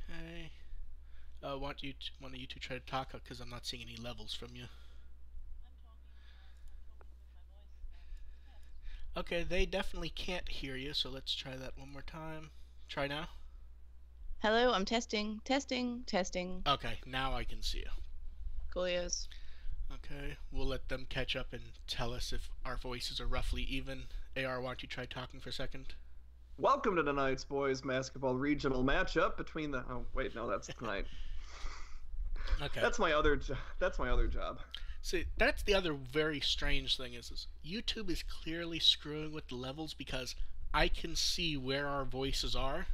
Okay. Why don't you two try to talk? Because I'm not seeing any levels from you. I'm talking with my voice through the test. Okay, they definitely can't hear you, so let's try that one more time. Try now. Hello, I'm testing, testing, testing. Okay, now I can see you. Coolios. Okay, we'll let them catch up and tell us if our voices are roughly even. AR, why don't you try talking for a second? Welcome to tonight's boys basketball regional matchup between the. Oh wait, no, that's tonight. Okay. That's my other job. See, that's the other very strange thing is YouTube is clearly screwing with the levels because I can see where our voices are,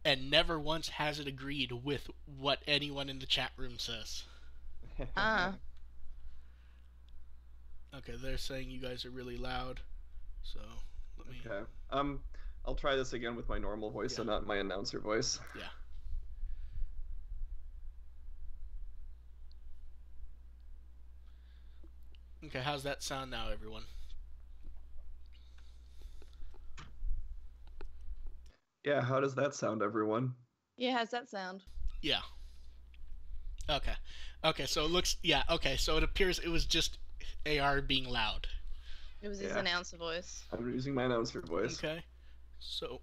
and never once has it agreed with what anyone in the chat room says. Ah, Okay, they're saying you guys are really loud, so let me. Okay. I'll try this again with my normal voice, so Yeah. not my announcer voice. Yeah. Okay, how's that sound now, everyone? Yeah, how does that sound, everyone? yeah, how's that sound? Yeah. Okay. Okay, so it looks. Yeah, okay, so it appears it was just AR being loud. It was his Yeah. announcer voice. I'm using my announcer voice. Okay. So.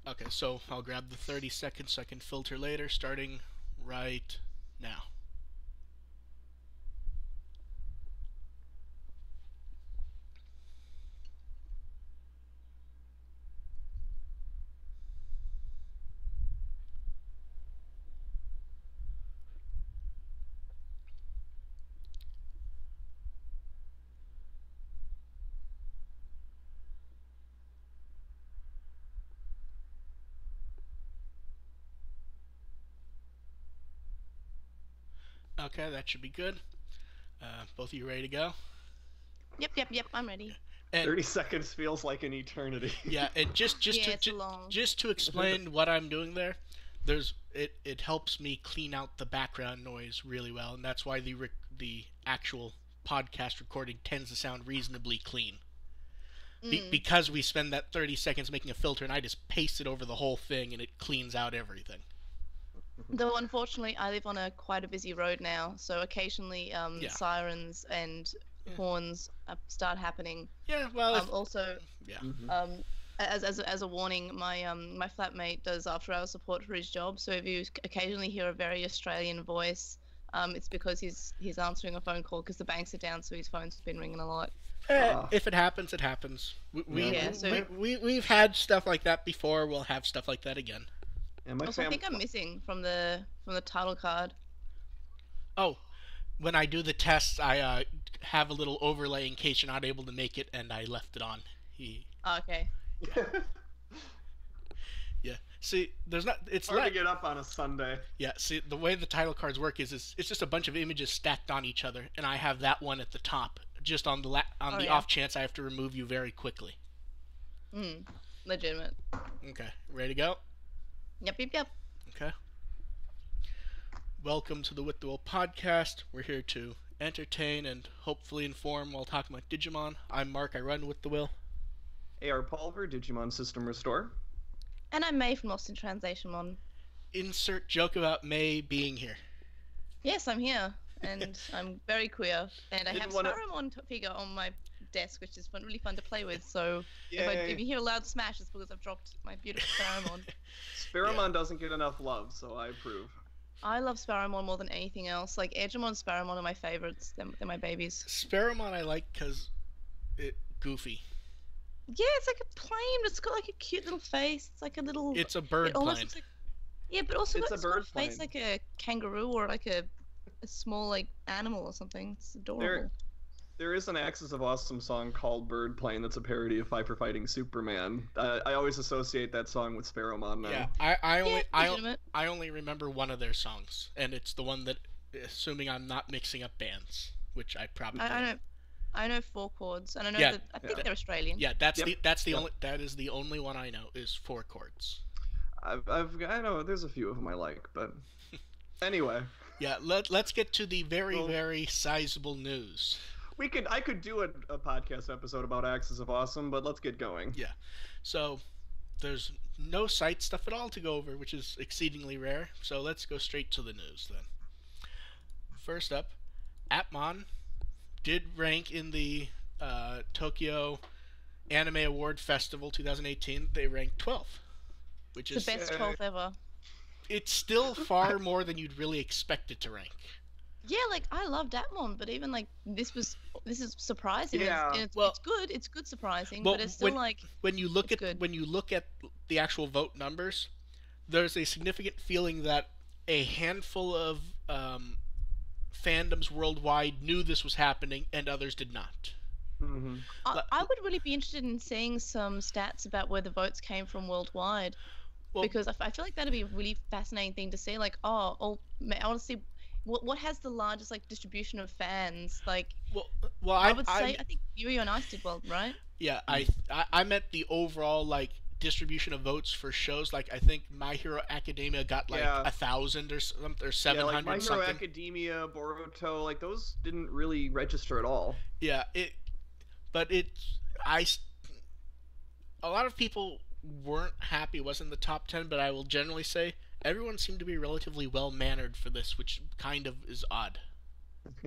Okay, so I'll grab the 30 seconds so I can filter later, starting right now. Okay, that should be good. Both of you ready to go? Yep, I'm ready. And 30 seconds feels like an eternity. yeah, and Yeah, it's long. just to explain what I'm doing there, it helps me clean out the background noise really well, and that's why the actual podcast recording tends to sound reasonably clean. Because we spend that 30 seconds making a filter, and I just paste it over the whole thing, and it cleans out everything. Though unfortunately, I live on quite a busy road now, so occasionally Yeah. sirens and Yeah. horns start happening. Yeah, well, Also, yeah. um, as a warning, my flatmate does after-hours support for his job, so if you occasionally hear a very Australian voice, it's because he's answering a phone call because the banks are down, so his phone's been ringing a lot. If it happens, it happens. Yeah, so- We've had stuff like that before. We'll have stuff like that again. And my Also, I fam- think I'm missing from the title card. Oh, when I do the tests, I have a little overlay in case you're not able to make it, and I left it on. Oh, okay. Yeah. See, there's not. It's Hard to like. get up on a Sunday. Yeah. See, the way the title cards work is it's just a bunch of images stacked on each other, and I have that one at the top, just on the Oh, the yeah. off chance I have to remove you very quickly. Legitimate. Okay. Ready to go? Yep. Okay. Welcome to the With the Will podcast. We're here to entertain and hopefully inform while talking about Digimon. I'm Mark. I run With the Will. AR Pulver, Digimon System Restore. And I'm May from Lost in Translation Mon. Insert joke about May being here. Yes, I'm here, and I'm very queer, and I Didn't have wanna- Saruman figure on my desk, which is really fun to play with. So Yay. if you hear a loud smash, it's because I've dropped my beautiful Saruman. Sparamon doesn't get enough love, so I approve. I love Saruman more than anything else. Like Edgemon and Saruman are my favorites. They're my babies. Sparrowmon I like because it goofy. Yeah, it's like a plane. But it's got like a cute little face. It's like a little. It's a bird it almost plane. looks like. Yeah, but also It's a it's got a bird face plane. like a kangaroo or like a small like animal or something. It's adorable. There is an Axis of Awesome song called Bird Plane that's a parody of Piper Fighting Superman. I always associate that song with Sparrowmon now. Yeah, I only legitimate. I only remember one of their songs, and it's the one that, assuming I'm not mixing up bands, which I probably I know four chords, and I know Yeah. that I think they're Australian. Yeah, that's Yep. the Yep. only that is the only one I know is four chords. I know there's a few of them I like, but anyway, Yeah, let's get to the very Well- very sizable news. I could do a podcast episode about Axis of Awesome, but let's get going. Yeah, so there's no site stuff at all to go over, which is exceedingly rare. So let's go straight to the news then. First up, Appmon did rank in the Tokyo Anime Award Festival 2018. They ranked 12th, which The is best 12th ever. it's still far more than you'd really expect it to rank. Yeah, like I loved Atmon, but even like this is surprising. Yeah. It's good. It's good surprising, Well, but it's still like when you look it's at good. when you look at the actual vote numbers, there's a significant feeling that a handful of fandoms worldwide knew this was happening and others did not. Mm-hmm. I would really be interested in seeing some stats about where the votes came from worldwide, Well, because I feel like that'd be a really fascinating thing to see. Like, I want to see what has the largest like distribution of fans. Like, well, I would say I think Yuri on Ice did well, right? yeah, I meant the overall like distribution of votes for shows. Like I think My Hero Academia got like Yeah. 1,000 or something, or Yeah, 700 like My Hero something. Academia, Boruto, like those didn't really register at all. Yeah, but a lot of people weren't happy it wasn't in the top 10, but I will generally say everyone seemed to be relatively well mannered for this, which kind of is odd.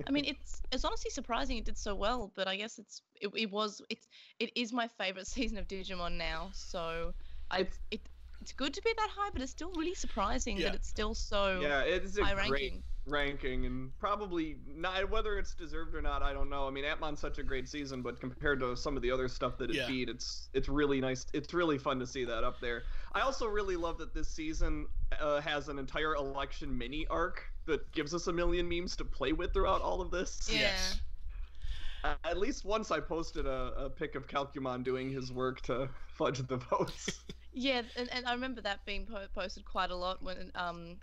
I mean, it's honestly surprising it did so well, but I guess it is my favorite season of Digimon now. So it's good to be that high, but it's still really surprising Yeah. that it's still so Yeah, it's a high great ranking. ranking, and probably not whether it's deserved or not. I don't know. I mean, Atmon's such a great season, but compared to some of the other stuff that it Yeah. beat, it's really nice. It's really fun to see that up there. I also really love that this season has an entire election mini arc that gives us a million memes to play with throughout all of this. Yeah. Yes. At least once I posted a pic of Calcumon doing his work to fudge the votes. Yeah, and I remember that being posted quite a lot when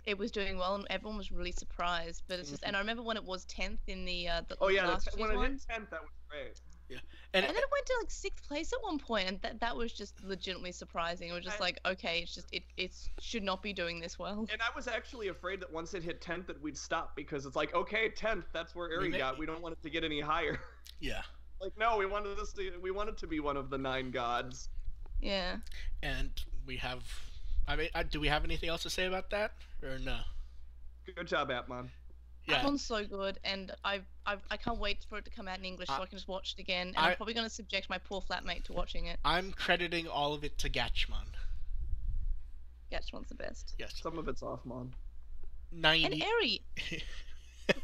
it was doing well, and everyone was really surprised. But it's just, and I remember when it was 10th in the Oh yeah, last when year's it one. hit 10th, that was great. And And then it went to like 6th place at one point, and that was just legitimately surprising. It was just like, okay, it's just it should not be doing this well. And I was actually afraid that once it hit 10th that we'd stop, because it's like, okay, 10th, that's where Eri got. We don't want it to get any higher. yeah, Like, no, we wanted to be one of the 9 gods. Yeah. and we have. I mean, do we have anything else to say about that, or no? Good job, Atmon. Yeah, Atmon's so good, and I can't wait for it to come out in English so I can just watch it again. And I'm probably going to subject my poor flatmate to watching it. I'm crediting all of it to Gatchmon. Gatchmon's the best. Yes, Some of it's off, Mon. 90. And Eri.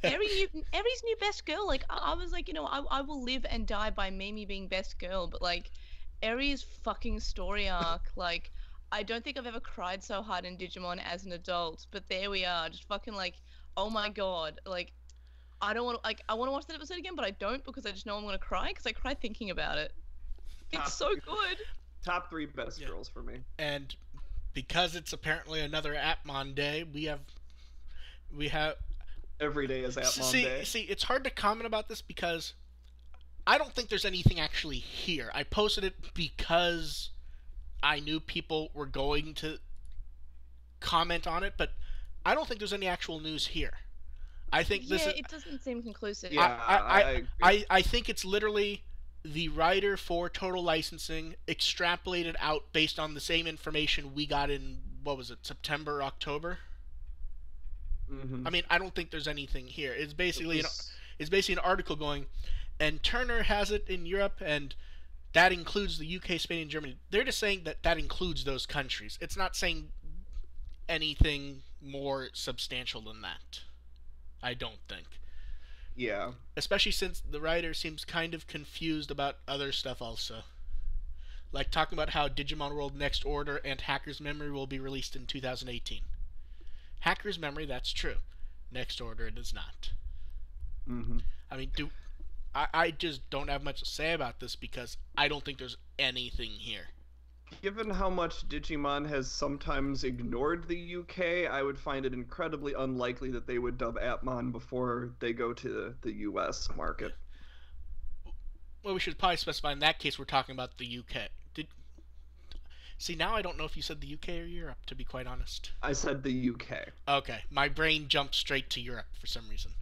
Eri's new best girl. Like I was like, I will live and die by Mimi being best girl, but like Eri's fucking story arc, like I don't think I've ever cried so hard in Digimon as an adult, but there we are, just fucking like, oh my god, like I don't want to I want to watch that episode again, but I don't, because I just know I'm gonna cry because I cry thinking about it. It's so good. Top 3 best Yeah. girls for me. And because it's apparently another Appmon day, we have Every day is Atmon Day. see, it's hard to comment about this because I don't think there's anything actually here. I posted it because I knew people were going to comment on it, but I don't think there's any actual news here. I think this is it doesn't seem conclusive. Yeah, I agree. I think it's literally the writer for Total Licensing extrapolated out based on the same information we got in, what was it, September, October? Mhm. I mean, I don't think there's anything here. It's basically It's- it's basically an article going, and Turner has it in Europe, and that includes the UK, Spain, and Germany. They're just saying that includes those countries. It's not saying anything more substantial than that. I don't think. Yeah. Especially since the writer seems kind of confused about other stuff also. Like talking about how Digimon World Next Order and Hacker's Memory will be released in 2018. Hacker's Memory, that's true. Next Order, it is not. Mm-hmm. I mean, I just don't have much to say about this because I don't think there's anything here. Given how much Digimon has sometimes ignored the UK, I would find it incredibly unlikely that they would dub Atmon before they go to the US market. Well, we should probably specify in that case we're talking about the UK. See, now I don't know if you said the UK or Europe, to be quite honest. I said the UK. Okay, my brain jumped straight to Europe for some reason.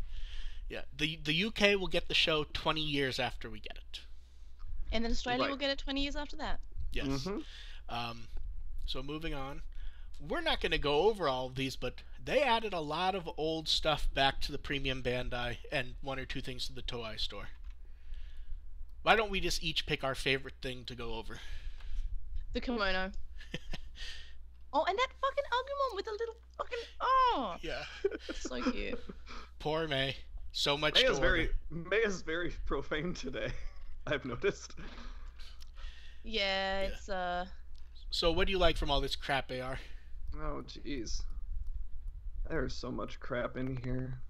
Yeah, the UK will get the show 20 years after we get it. And then Australia Right. will get it 20 years after that. Yes. Mhm. So moving on. We're not going to go over all of these, but they added a lot of old stuff back to the Premium Bandai and one or two things to the Toei store. Why don't we just each pick our favorite thing to go over? The kimono. Oh, and that fucking Agumon with a little fucking... Oh! Yeah. So cute. Poor May. So much to order. May is very profane today, I've noticed. Yeah, it's, So what do you like from all this crap, AR? Oh, jeez. There's so much crap in here.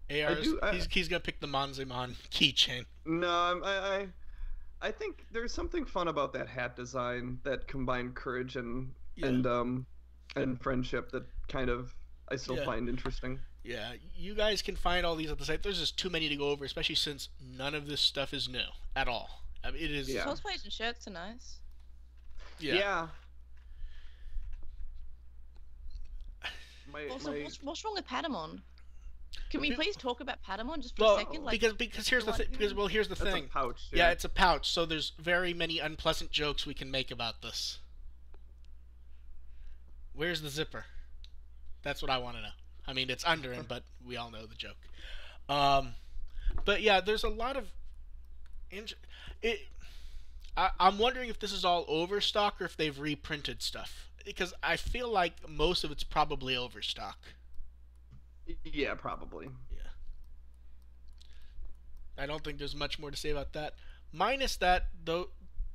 He's gonna pick the Manzemon keychain. No, I think there's something fun about that hat design that combined courage and friendship that kind of I still find interesting. Yeah, you guys can find all these at the site. There's just too many to go over, especially since none of this stuff is new at all. I mean, it is. Yeah. Cosplays and shirts are nice. Yeah. What's wrong with Patamon? Can we please talk about Patamon just for a second? Like, because here's the thing. Here's the thing. It's a pouch. Yeah, it's a pouch. So there's very many unpleasant jokes we can make about this. Where's the zipper? That's what I want to know. I mean, it's under him, but we all know the joke. But yeah, there's a lot of. I'm wondering if this is all overstock or if they've reprinted stuff. Because I feel like most of it's probably overstock. Yeah, probably. Yeah. I don't think there's much more to say about that. Minus that, though,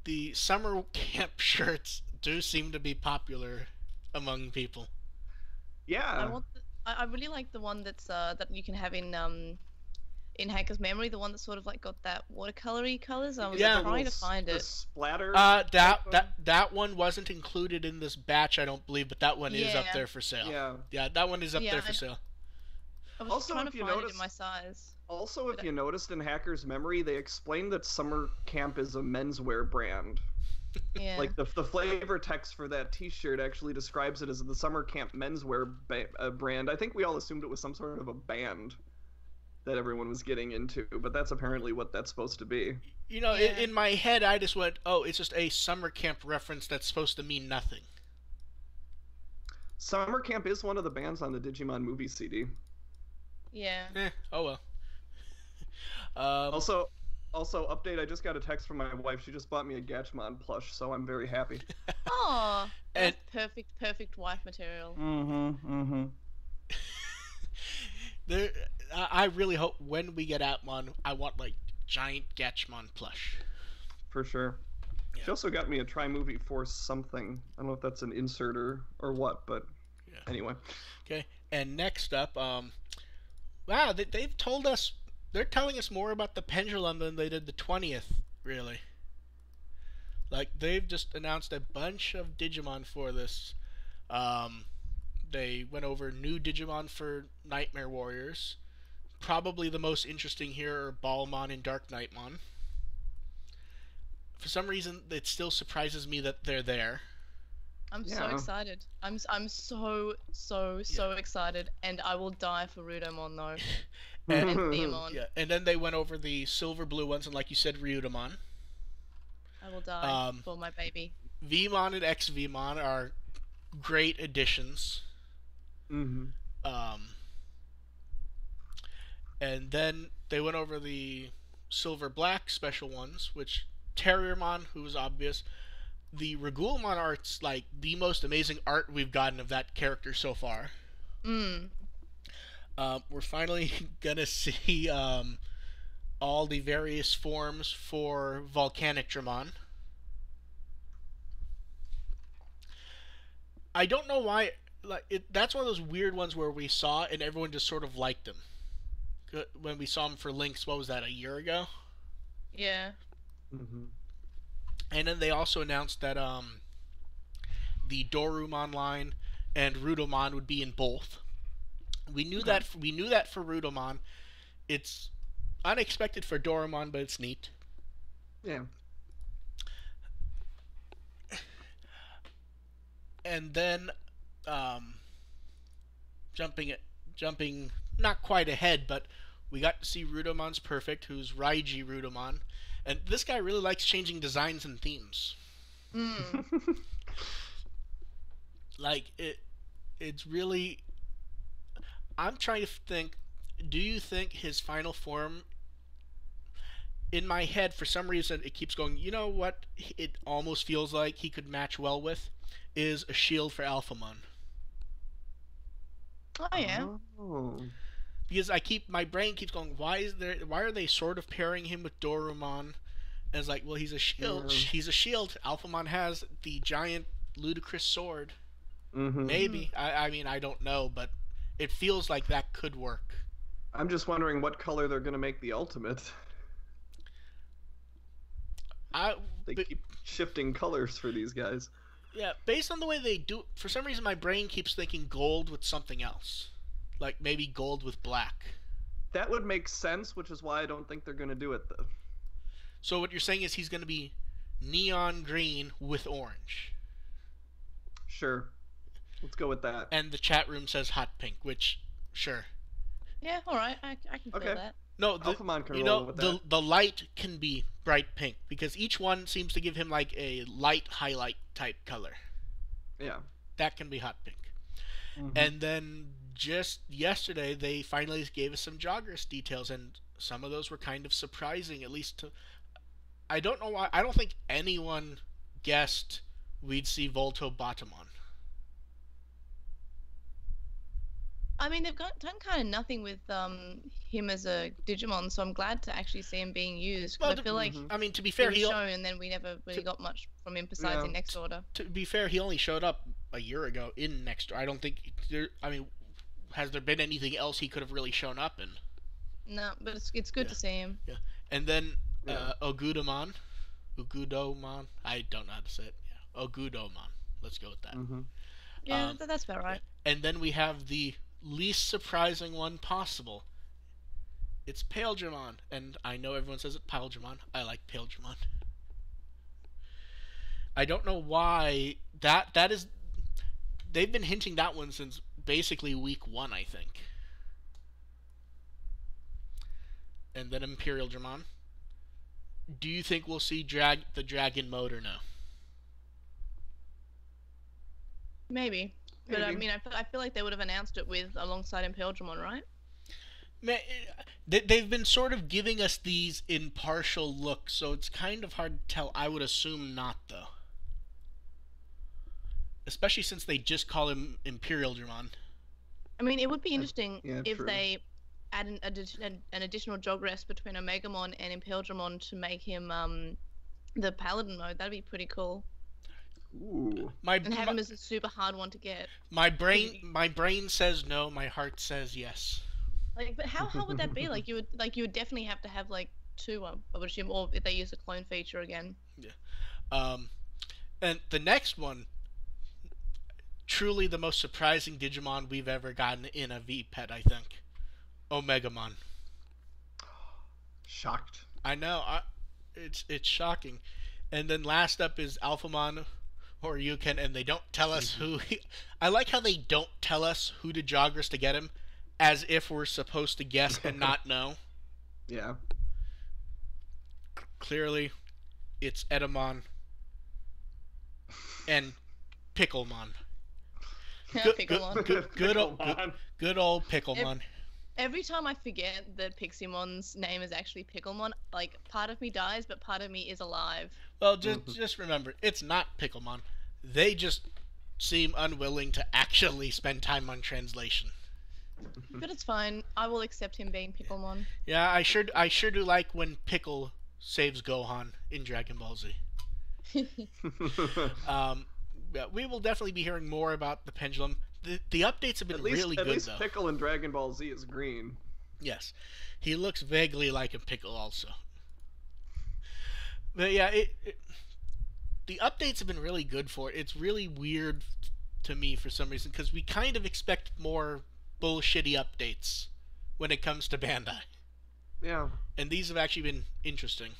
the summer camp shirts do seem to be popular among people. Yeah. I really like the one that's that you can have in Hacker's Memory, the one that's sort of like got that watercolory colors. I was trying to find it. The splatter. That one wasn't included in this batch, I don't believe, but that one is up there for sale. Yeah, that one is up there for sale. I was also trying to find it in my size. Also, if you noticed in Hacker's Memory, they explained that Summer Camp is a menswear brand. Yeah. Like the flavor text for that T-shirt actually describes it as the Summer Camp menswear brand. I think we all assumed it was some sort of a band that everyone was getting into, but that's apparently what that's supposed to be. You know, in my head, I just went, "Oh, it's just a summer camp reference that's supposed to mean nothing." Summer Camp is one of the bands on the Digimon movie CD. Yeah. Oh well. Also, update. I just got a text from my wife. She just bought me a Gatchmon plush, so I'm very happy. Oh, that's perfect wife material. I really hope when we get Atmon, I want like giant Gatchmon plush. For sure. Yeah. She also got me a Tri-Movie Force something. I don't know if that's an insert or what, but anyway. Okay, and next up, wow, they've told us, they're telling us more about the Pendulum than they did the 20th, really. Like, they've just announced a bunch of Digimon for this. They went over new Digimon for Nightmare Warriors. Probably the most interesting here are Balmon and Dark Knightmon. For some reason, it still surprises me that they're there. I'm so excited. I'm so excited, and I will die for Rudomon though. And Theamon. Yeah, and then they went over the silver blue ones, and like you said, Ryudomon. I will die for my baby. Vmon and XVmon are great additions. And then they went over the silver black special ones, which Terriermon, who was obvious. The Regulmon art's like the most amazing art we've gotten of that character so far. We're finally gonna see all the various forms for Volcanic Dramon. I don't know why. That's one of those weird ones where we saw and everyone just sort of liked him. When we saw him for Lynx, what was that, a year ago? Yeah. And then they also announced that the Dorumon line and Rudomon would be in both. We knew that for Rudomon. It's unexpected for Dorumon, but it's neat. Yeah. And then jumping not quite ahead, but we got to see Rudomon's Perfect, who's Raiji Rudomon. And this guy really likes changing designs and themes. Like it's really. I'm trying to think. Do you think his final form? In my head, for some reason, it keeps going. You know what? It almost feels like he could match well with is a shield for Alphamon. Oh yeah. Oh. Because my brain keeps going. Why are they sort of pairing him with Dorumon? And it's like, well, he's a shield. Yeah. He's a shield. Alphamon has the giant ludicrous sword. Mm-hmm. Maybe. I mean, I don't know, but it feels like that could work. I'm just wondering what color they're gonna make the ultimate. They But, keep shifting colors for these guys. yeah, based on the way they do, for some reason, my brain keeps thinking gold with something else, like maybe gold with black. That would make sense, which is why I don't think they're gonna do it though. So what you're saying is he's going to be neon green with orange. Sure. Let's go with that. And the chat room says hot pink, which, sure. Yeah. All right. I can feel Okay. that. No, Alphamon can you roll know, with the that. the light can be bright pink because each one seems to give him like a light highlight type color. Yeah. That can be hot pink. Mhm. And then just yesterday they finally gave us some Jogger's details, and some of those were kind of surprising, at least to. I don't know why. I don't think anyone guessed we'd see Volto Batamon. I mean, they've done kind of nothing with him as a Digimon, so I'm glad to actually see him being used. 'Cause Well, I feel like Mhm. I mean, to be he fair, was he shown, and then we never really got much from him besides Yeah. in Next Order. to be fair, he only showed up a year ago in Next Door. I don't think there. I mean, has there been anything else he could have really shown up in? No, but it's good Yeah. to see him. And then Yeah. Ogudomon. I don't know how to say it. Yeah, Ogudomon. Let's go with that. Mhm. Yeah, Um, that's about right. And then we have the least surprising one possible. It's Paildramon, and I know everyone says it Paildramon. I like Paildramon. I don't know why that is. They've been hinting that one since basically week 1, I think. And then Imperial Dramon. Do you think we'll see the dragon mode or no? Maybe. But I Maybe. mean, I feel like they would have announced it with alongside Impelgemon, right? They've been sort of giving us these impartial looks, so it's kind of hard to tell. I would assume not, though. Especially since they just call him Imperial Dramon. I mean, it would be interesting yeah, if true. they add an additional jog rest between Omegamon and Impelgemon to make him the Paladin mode. That'd be pretty cool. Ooh. And have him as a super hard one to get. My brain says no. My heart says yes. Like, but how would that be? Like you would definitely have to have like 2, I would assume, or if they use the clone feature again. And the next one, truly the most surprising Digimon we've ever gotten in a V-Pet, I think. Omegamon. Shocked. I know. It's shocking. And then last up is Alphamon or Yuken, and they don't tell us who. I like how they don't tell us who to Jogras to get him, as if we're supposed to guess and not know. Yeah. Clearly, it's Edamon and Picklemon. Picklemon. Good old Picklemon. Every time I forget that Piximon's name is actually Picklemon, like part of me dies, but part of me is alive. Well, just remember, it's not Picklemon. They just seem unwilling to actually spend time on translation. But it's fine. I will accept him being Picklemon. Yeah, I sure do like when Pickle saves Gohan in Dragon Ball Z. Yeah, we will definitely be hearing more about the pendulum. The updates have been really good, at least though. Pickle in Dragon Ball Z is green. Yes, he looks vaguely like a Pickle, also. But yeah, the updates have been really good for it. It's really weird to me for some reason because we kind of expect more bullshitty updates when it comes to Bandai, Yeah. and these have actually been interesting.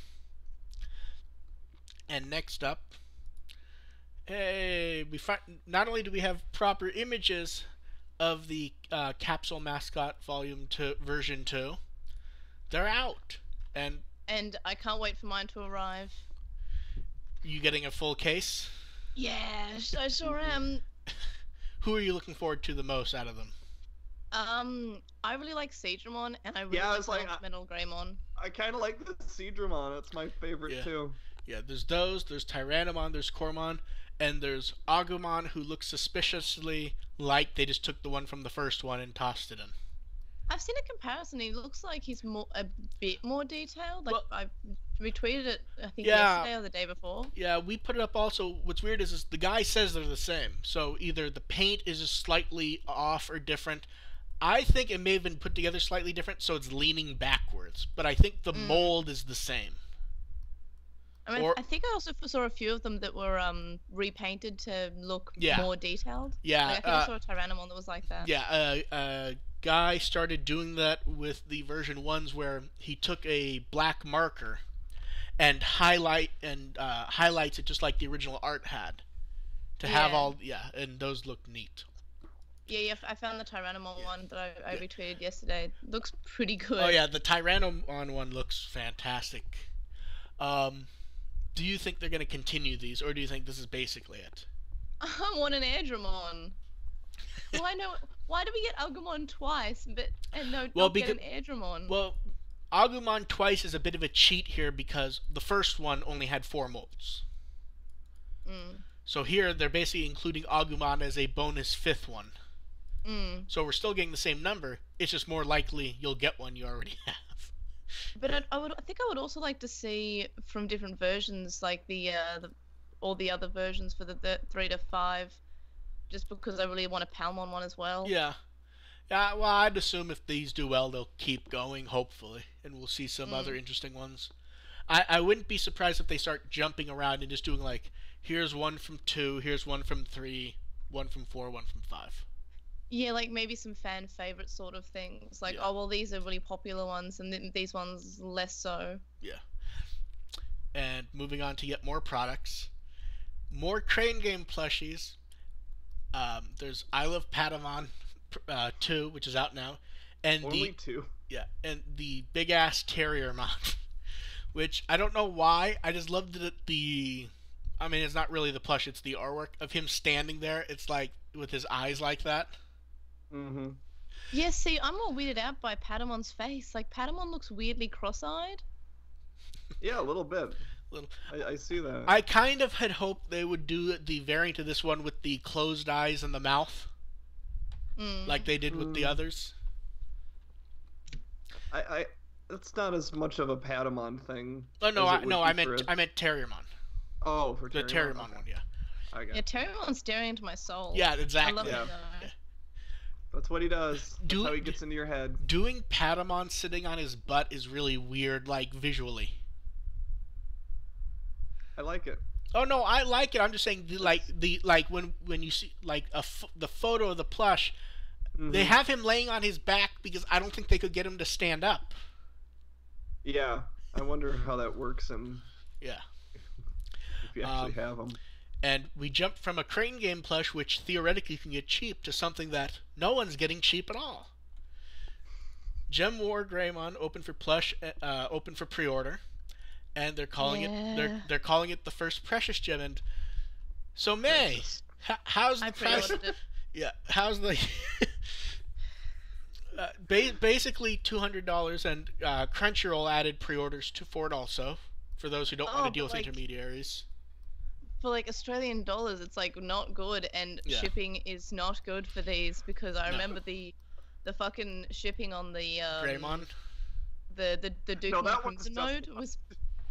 And next up, hey, not only do we have proper images of the Capsule Mascot Volume 2 version 2, they're out, and I can't wait for mine to arrive. you getting a full case? Yeah, I sure am. Who are you looking forward to the most out of them? I really like Seedramon, and I really Yeah, I was like, like Metal Greymon. I kind of like the Seedramon. It's my favorite Yeah. too. Yeah, there's those. There's Tyrannomon. There's Cormon, and there's Agumon, who looks suspiciously like they just took the one from the first one and tossed it in. I've seen a comparison. He looks like he's a bit more detailed. Like Well- I retweeted it, I think Yeah. yesterday or the day before. Yeah, we put it up also. What's weird is the guy says they're the same. So either the paint is just slightly off or different. I think it may have been put together slightly different, so it's leaning backwards. But I think the mold is the same. I mean, Or- I think I also saw a few of them that were repainted to look Yeah. more detailed. Yeah, Like, I think I saw a Tyrannomon that was like that. Yeah, a guy started doing that with the version 1s where he took a black marker and highlights it just like the original art had. To have Yeah. all, yeah, and those look neat. Yeah, I found the Tyrannomon Yeah. one that I retweeted yesterday. Looks pretty good. Oh yeah, the Tyrannomon one looks fantastic. Do you think they're going to continue these, or do you think this is basically it? I want an Airdramon. Why do we get Agumon twice, and not get an Airdramon? Well, Agumon twice is a bit of a cheat here because the first one only had 4 molds. So here they're basically including Agumon as a bonus 5th one. So we're still getting the same number. It's just more likely you'll get one you already have. But I think I would also like to see from different versions, like all the other versions for the 3 to 5, just because I really want a Palmon one as well. Yeah. Yeah, well, I'd assume if these do well, they'll keep going, hopefully, and we'll see some other interesting ones. I wouldn't be surprised if they start jumping around and just doing like, here's one from 2, here's one from 3, one from 4, one from 5. Yeah, like maybe some fan favorite sort of things. Like, Yeah. oh well, these are really popular ones, and then these ones less so. Yeah. And moving on to yet more products. More Crane Game plushies. There's I Love Patamon 2, which is out now. And Only 2. Yeah, and the big ass Terriermon, which I don't know why. I just loved I mean, it's not really the plush; it's the artwork of him standing there. It's like with his eyes like that. Mm-hmm. Yeah, see, I'm more weirded out by Patamon's face. Like, Patamon looks weirdly cross-eyed. Yeah, a little bit. Little. I see that. I kind of had hoped they would do the variant of this one with the closed eyes and the mouth, like they did with the others. That's not as much of a Patamon thing. Oh no, as it would I be for meant Terriermon. Oh, for The Terriermon. Terriermon one, yeah. I got Yeah, it. Terriermon's staring into my soul. Yeah, I exactly. love Yeah. it though. Yeah. That's what he does. That's Do- how he gets into your head. Doing Patamon sitting on his butt is really weird, like visually. I like it. Oh no, I like it. I'm just saying, when you see like the photo of the plush, they Mhm. have him laying on his back because I don't think they could get him to stand up. Yeah, I wonder how that works and Yeah. if you actually have them. And we jumped from a Crane Game plush, which theoretically can get cheap, to something that no one's getting cheap at all. Gem War Greymon open for plush, open for pre-order, and they're calling Yeah. they're calling it the first Precious Gem. And so May, how's the I price? pre-ordered it. Yeah, how's the basically $200, and Crunchyroll added pre-orders for it also for those who don't want to deal with intermediaries. For like Australian dollars, it's like not good, and Yeah. shipping is not good for these because I No. remember the fucking shipping on the Greymon. the Duke No, Mon that one's Crimson just- node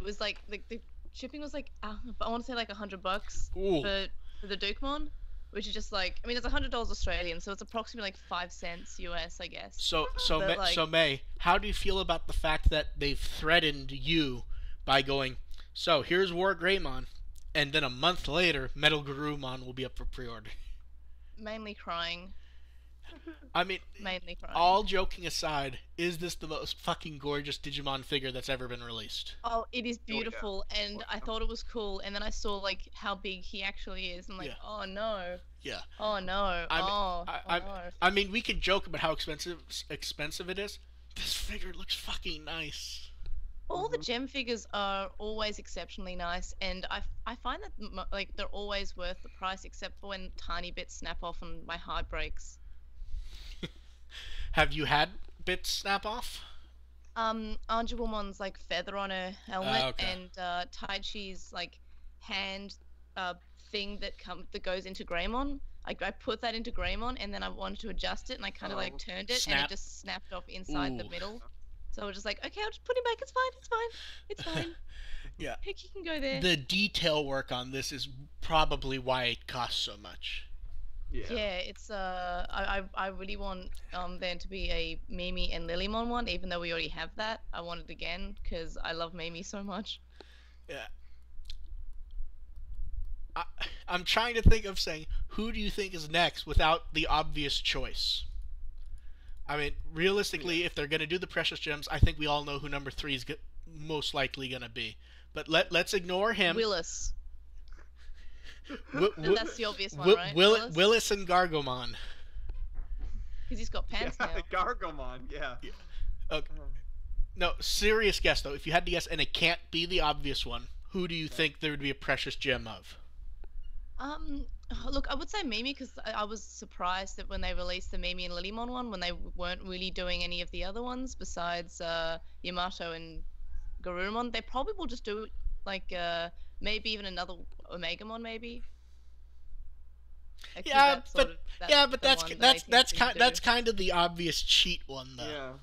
was like the shipping was like I want to say like $100 Ooh. for the Dukemon, which is just like, I mean, it's $100 Australian, so it's approximately like 5 cents US, I guess. So But, May, how do you feel about the fact that they've threatened you by going, so here's War Greymon, and then a month later, Metal Garurumon will be up for pre-order? Mainly crying. I mean, Mainly crying. all joking aside, is this the most fucking gorgeous Digimon figure that's ever been released? Oh, it is yeah. beautiful, and I thought it was cool, and then I saw like how big he actually is, and like, Yeah. oh no, Yeah. oh no, no. I mean, we could joke about how expensive it is. This figure looks fucking nice. All the gem figures are always exceptionally nice, and I find that like they're always worth the price, except for when tiny bits snap off and my heart breaks. Have you had bits snap off? Anjuwomon's like feather on her helmet, okay. and Taichi's like hand thing that goes into Greymon. I put that into Greymon, and then I wanted to adjust it, and I kind of like turned it, and Snap. it just snapped off inside the Ooh. middle. So I was just like, okay, I'll just put it back. It's fine. It's fine. It's fine. Yeah. Heck, you can go there. The detail work on this is probably why it costs so much. Yeah, it's I really want there to be a Mimi and Lilymon one, even though we already have that. I want it again because I love Mimi so much. Yeah. I'm trying to think of saying, who do you think is next without the obvious choice? I mean, realistically, if they're going to do the precious gems, I think we all know who number 3 is most likely going to be. But let's ignore him. Willis. That's the obvious one, right? Willis and Gargomon. Because he's got pants now. Gargomon, yeah. Okay. No, serious guess though. If you had to guess, and it can't be the obvious one, who do you think there would be a precious gem of? Look, I would say Mimi because I was surprised that when they released the Mimi and Lilymon one, when they weren't really doing any of the other ones besides Yamato and Garurumon, they probably will just do like maybe even another Omegamon, maybe. Yeah, but that's kind of the obvious cheat one though.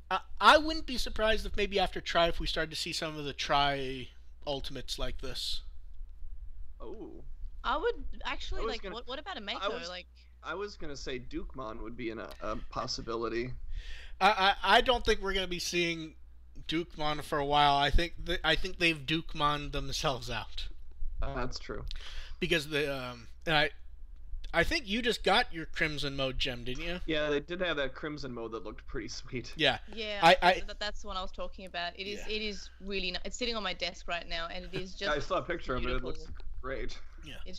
Yeah. I wouldn't be surprised if maybe after Tri, if we started to see some of the Tri ultimates like this. Oh. I would actually like. Gonna, what about a Mako? I was gonna say Dukemon would be a possibility. I don't think we're gonna be seeing Dukemon for a while. I think they've Dukemon themselves out. That's true. Because I think you just got your Crimson Mode gem, didn't you? Yeah, they did have that Crimson Mode that looked pretty sweet. Yeah. Yeah, that's the one I was talking about. It is really nice. It's sitting on my desk right now, and it is just. I saw a picture beautiful. of it. It looks great. Yeah.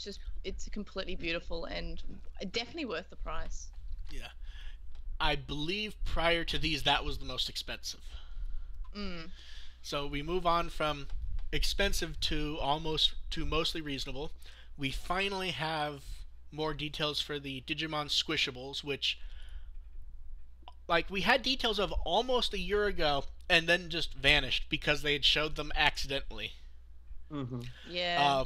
It's completely beautiful and definitely worth the price. Yeah. I believe prior to these, that was the most expensive. So we move on from expensive to mostly reasonable. We finally have more details for the Digimon Squishables, which, like, we had details of almost a year ago and then just vanished because they had showed them accidentally. Yeah.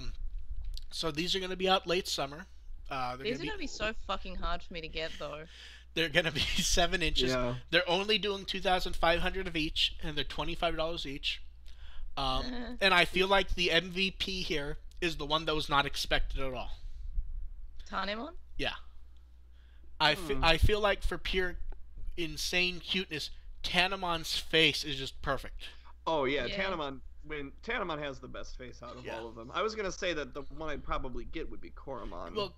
So these are going to be out late summer. These are going to be so fucking hard for me to get, though. They're going to be 7 inches. Yeah. They're only doing 2,500 of each, and they're $25 each. And I feel like the MVP here is the one that was not expected at all. Tanemon? Yeah. I feel like for pure insane cuteness, Tanemon's face is just perfect. Oh yeah. Tanemon has the best face out of all of them. I was gonna say that the one I'd probably get would be Koromon. Well,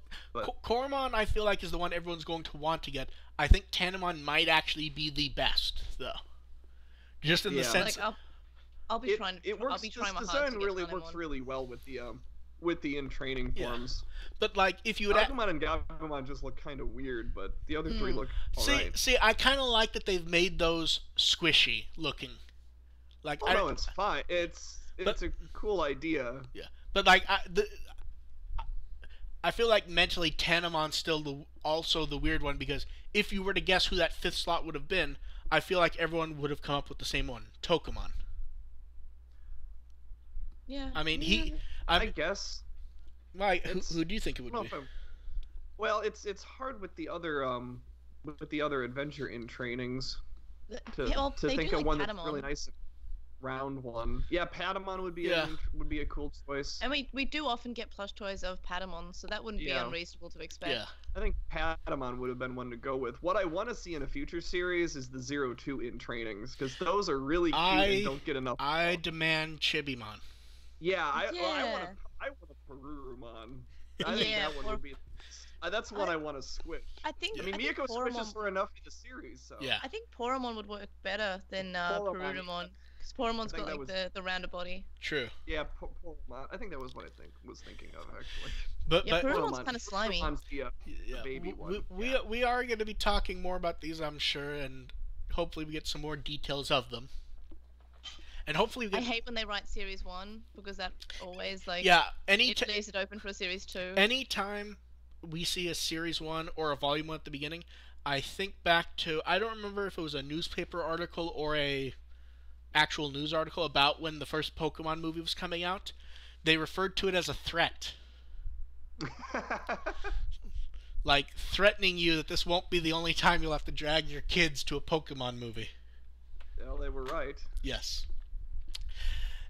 Koromon I feel like is the one everyone's going to want to get. I think Tanemon might actually be the best though. Just in the sense. Like, I'll be trying. Works, I'll be trying my hardest. hardest. This design really works really well with the in training forms. But like, if you would, Agumon and Gabumon just look kind of weird, but the other three look alright. See, I kind of like that they've made those squishy looking. Like, no, it's fine. It's a cool idea. Yeah, but like, I feel like mentally Tanemon's still also the weird one because if you were to guess who that 5th slot would have been, I feel like everyone would have come up with the same one, Tokomon. Yeah. I mean, I guess. Like, who do you think it would be? Well, it's hard with the other adventure in trainings to think of one Patamon. that's really nice. Round one. Yeah, Patamon would be a cool choice. And we do often get plush toys of Patamon, so that wouldn't be unreasonable to expect. Yeah. I think Patamon would have been one to go with. What I want to see in a future series is the 02 in trainings, because those are really cute and don't get enough. I demand Chibimon. Yeah, I want a Perurumon. I think that one would be. That's one I want to squish. I mean, Miyako squishes for enough in the series, so. Yeah. I think Poromon would work better than Perurumon. Because Poromon's got like the rounder body. True. Yeah, Poromon. I think that was what I was thinking of actually. But Poromon's kind of slimy. The baby one. We are going to be talking more about these, I'm sure, and hopefully we get some more details of them. And hopefully we I get... hate when they write series 1 because that always like Yeah, it leaves it open for a series 2. anytime we see a series 1 or a volume 1 at the beginning, I think back to, I don't remember if it was a newspaper article or a actual news article about when the first Pokemon movie was coming out. They referred to it as a threat. Like, threatening you that this won't be the only time you'll have to drag your kids to a Pokemon movie. Well, they were right. Yes.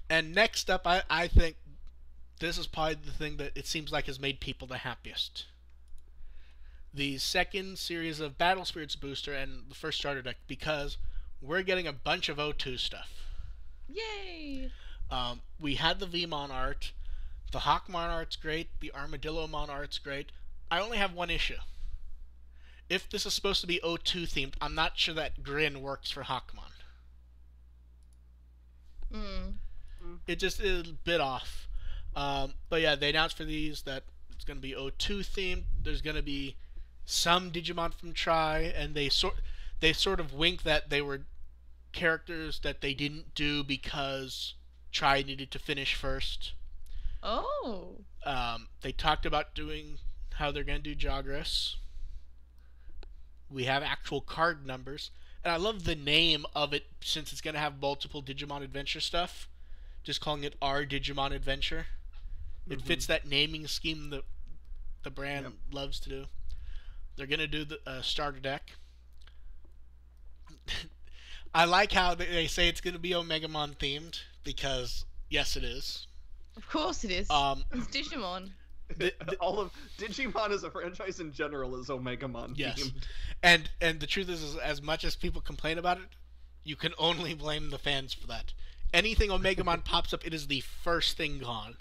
And next up, I think this is probably the thing that it seems like has made people the happiest. The second series of Battle Spirits Booster and the first starter deck, because we're getting a bunch of O2 stuff. Yay! We had the Vmon art. The Hawkmon art's great. The Armadillomon art's great. I only have one issue. If this is supposed to be O2 themed, I'm not sure that Grin works for Hawkmon. It just is a bit off. But yeah, they announced for these that it's going to be O2 themed. There's going to be some Digimon from Tri, and they sort of wink that they were characters that they didn't do because Tri needed to finish first. Oh. They talked about doing how they're going to do Jagras. We have actual card numbers. And I love the name of it since it's going to have multiple Digimon Adventure stuff. Just calling it our Digimon Adventure. It fits that naming scheme that the brand loves to do. They're going to do the starter deck. I like how they say it's going to be Omegamon themed, because yes, it is. Of course it is. It's Digimon. All of Digimon as a franchise in general is Omegamon themed. And the truth is, as much as people complain about it, you can only blame the fans for that. Anything Omegamon pops up, it is the first thing gone.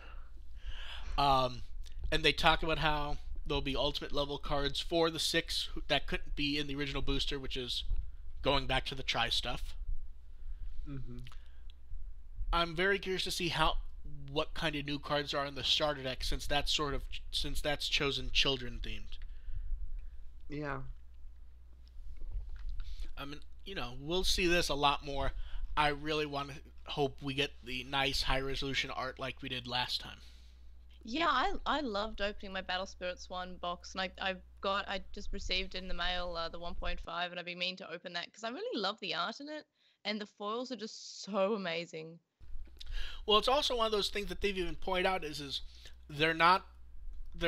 And they talk about how there'll be ultimate level cards for the 6 that couldn't be in the original booster, which is going back to the Tri stuff. I'm very curious to see what kind of new cards are in the starter deck, since that's chosen children themed. Yeah. I mean, we'll see this a lot more. I really hope we get the nice high resolution art like we did last time. Yeah, I loved opening my Battle Spirits 1 box, and I just received in the mail the 1.5, and I've been meaning to open that because I really love the art in it, and the foils are just so amazing. Well, it's also one of those things that they've even pointed out is they're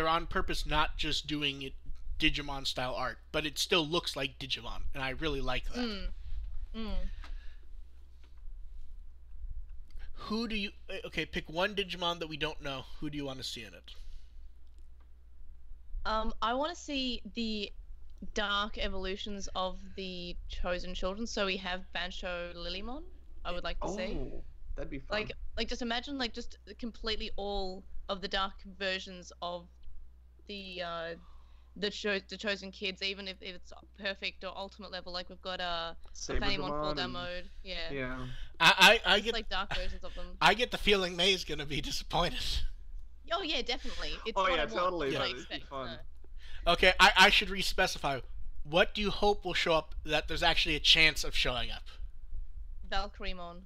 on purpose not just doing it Digimon style art, but it still looks like Digimon, and I really like that. Who do you... Okay, pick one Digimon that we don't know. Who do you want to see in it? I want to see the dark evolutions of the chosen children. So we have Bancho Lilymon, I would like to see. Oh, that'd be fun. Like just imagine just completely all of the dark versions of the chosen kids, even if it's perfect or ultimate level. Like we've got Fanimon full down mode. Yeah. I get like dark versions of them. I get the feeling May's gonna be disappointed. Oh yeah, definitely. It's totally. What I It'd be expect. fun. Okay, I should re-specify. What do you hope will show up that there's actually a chance of showing up? Valkyriemon.